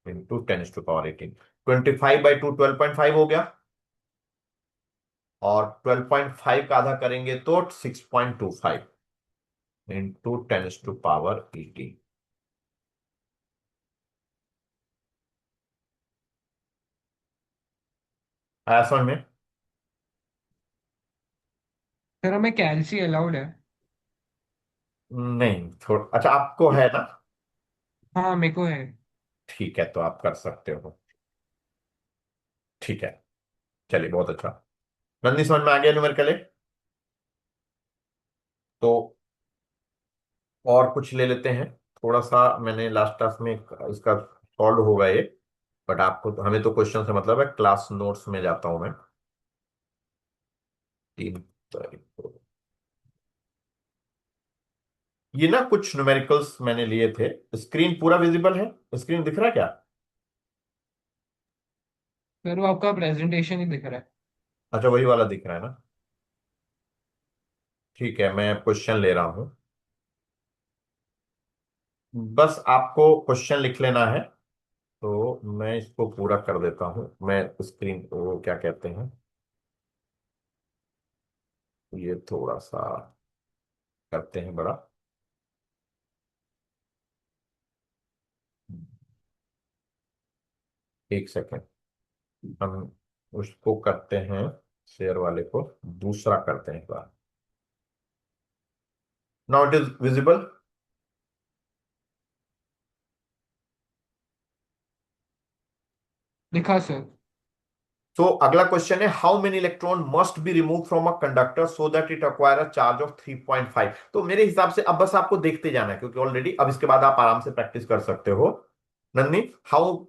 इंटू 10 to power 18, 25/2 12.5 हो गया, और 12.5 का आधा करेंगे तो 6.25 इंटू 10 to power 18। आया समझ में? सर हमें कैलसी अलाउड है। नहीं, थोड़ा अच्छा आपको है ना? हाँ मेरे को है। ठीक है, तो आप कर सकते हो। ठीक है, चलिए बहुत अच्छा। नंदी समझ में आ गया न्यूमेरिकल? तो और कुछ ले लेते हैं। थोड़ा सा मैंने लास्ट क्लास में इसका सॉल्व होगा ये, बट आपको तो, हमें तो क्वेश्चन से मतलब है, क्लास नोट्स में जाता हूं मैं। 3 तारीख को ये ना कुछ न्यूमेरिकल्स मैंने लिए थे। स्क्रीन पूरा विजिबल है? स्क्रीन दिख रहा है क्या? सर वो आपका प्रेजेंटेशन ही दिख रहा है। अच्छा, वही वाला दिख रहा है ना? ठीक है, मैं क्वेश्चन ले रहा हूं। बस आपको क्वेश्चन लिख लेना है। तो मैं इसको पूरा कर देता हूं। मैं स्क्रीन को क्या कहते हैं, ये थोड़ा सा करते हैं बड़ा। एक सेकेंड, हम उसको करते हैं, शेयर वाले को दूसरा करते हैं एक बार। Now it is visible. दिखा सर। तो अगला क्वेश्चन है, how many electron must be remove from a conductor so that it acquire a charge of 3.5। तो मेरे हिसाब से अब बस आपको देखते जाना है, क्योंकि ऑलरेडी अब इसके बाद आप आराम से प्रैक्टिस कर सकते हो। Nandini, how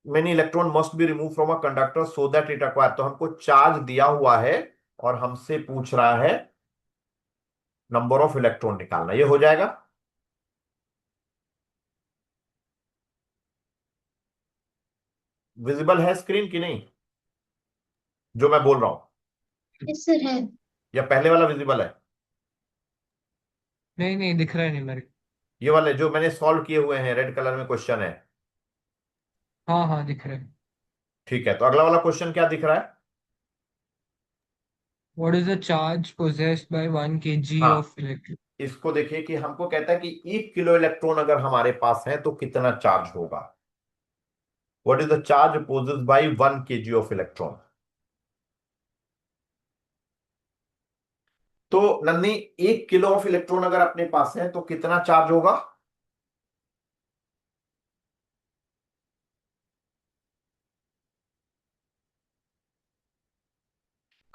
many electron must be remove from a conductor so that it acquire, तो हमको चार्ज दिया हुआ है और हमसे पूछ रहा है नंबर ऑफ इलेक्ट्रॉन निकालना। ये हो जाएगा? विजिबल है स्क्रीन की नहीं, जो मैं बोल रहा हूं? यस सर है। या पहले वाला विजिबल है? नहीं नहीं, दिख रहा है नहीं मेरे। ये वाले जो मैंने सॉल्व किए हुए हैं, रेड कलर में क्वेश्चन है। हाँ हाँ, दिख रहा है। ठीक है, तो अगला वाला क्वेश्चन क्या दिख रहा है? What is the charge possessed by 1 kg हाँ, ऑफ इलेक्ट्रिक। इसको देखिए कि हमको कहता है कि 1 किलो इलेक्ट्रॉन अगर हमारे पास है तो कितना चार्ज होगा। What is the charge possessed by 1 kg of electron. तो नंदनी, 1 किलो ऑफ इलेक्ट्रॉन अगर अपने पास है तो कितना चार्ज होगा?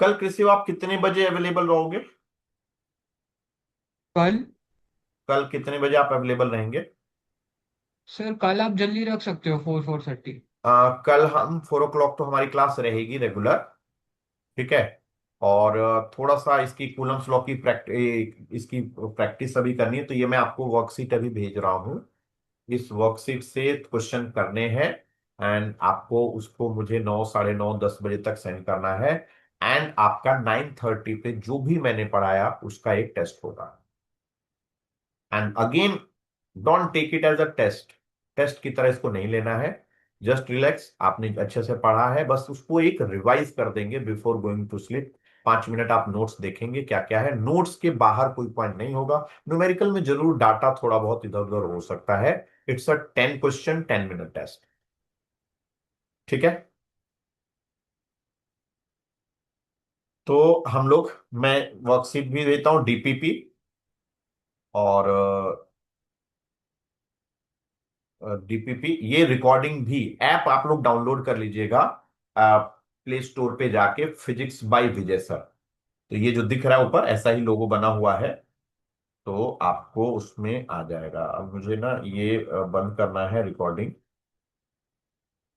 कल कृषि आप कितने बजे अवेलेबल रहोगे? कल? कल कितने बजे आप अवेलेबल रहेंगे? सर कल आप जल्दी रख सकते हो, 4-4:30। कल हम 4 o'clock तो हमारी क्लास रहेगी रेगुलर। ठीक है। और थोड़ा सा इसकी कूलम्स लॉ की प्रैक्टिस, इसकी प्रैक्टिस अभी करनी है, तो ये मैं आपको वर्कशीट अभी भेज रहा हूँ। इस वर्कशीट से क्वेश्चन करने हैं, एंड आपको उसको मुझे 9, 9:30, 10 बजे तक सेंड करना है। एंड आपका 9:30 पे जो भी मैंने पढ़ाया उसका एक टेस्ट होगा। And again, don't take it as a test. Test की तरह इसको नहीं लेना है। जस्ट रिलैक्स, आपने अच्छे से पढ़ा है, बस उसको एक रिवाइज कर देंगे before going to sleep. 5 minute आप नोट्स देखेंगे क्या क्या है, नोट्स के बाहर कोई पॉइंट नहीं होगा। न्यूमेरिकल में जरूर डाटा थोड़ा बहुत इधर उधर हो सकता है। It's a 10 question 10 minute test. ठीक है। तो हम लोग, मैं वर्कशीट भी देता हूं, डीपीपी और डीपीपी, ये रिकॉर्डिंग भी ऐप आप लोग डाउनलोड कर लीजिएगा प्ले स्टोर पे जाके, फिजिक्स बाय विजय सर। तो ये जो दिख रहा है ऊपर ऐसा ही लोगो बना हुआ है, तो आपको उसमें आ जाएगा। अब मुझे ना ये बंद करना है रिकॉर्डिंग।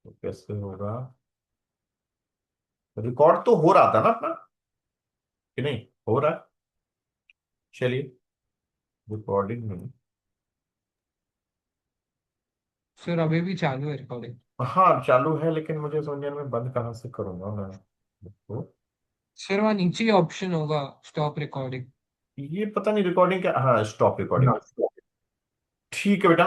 तो कैसे होगा? रिकॉर्ड तो हो रहा था ना अपना, कि नहीं हो रहा है? चलिए, रिकॉर्डिंग में। सर अभी भी चालू है रिकॉर्डिंग। हाँ चालू है, लेकिन मुझे समझ नहीं आ रहा मैं बंद कहाँ से करूंगा मैं इसको। सर वहाँ नीचे ही ऑप्शन होगा, स्टॉप रिकॉर्डिंग। ये पता नहीं रिकॉर्डिंग क्या, हाँ स्टॉप रिकॉर्डिंग। ठीक है बेटा।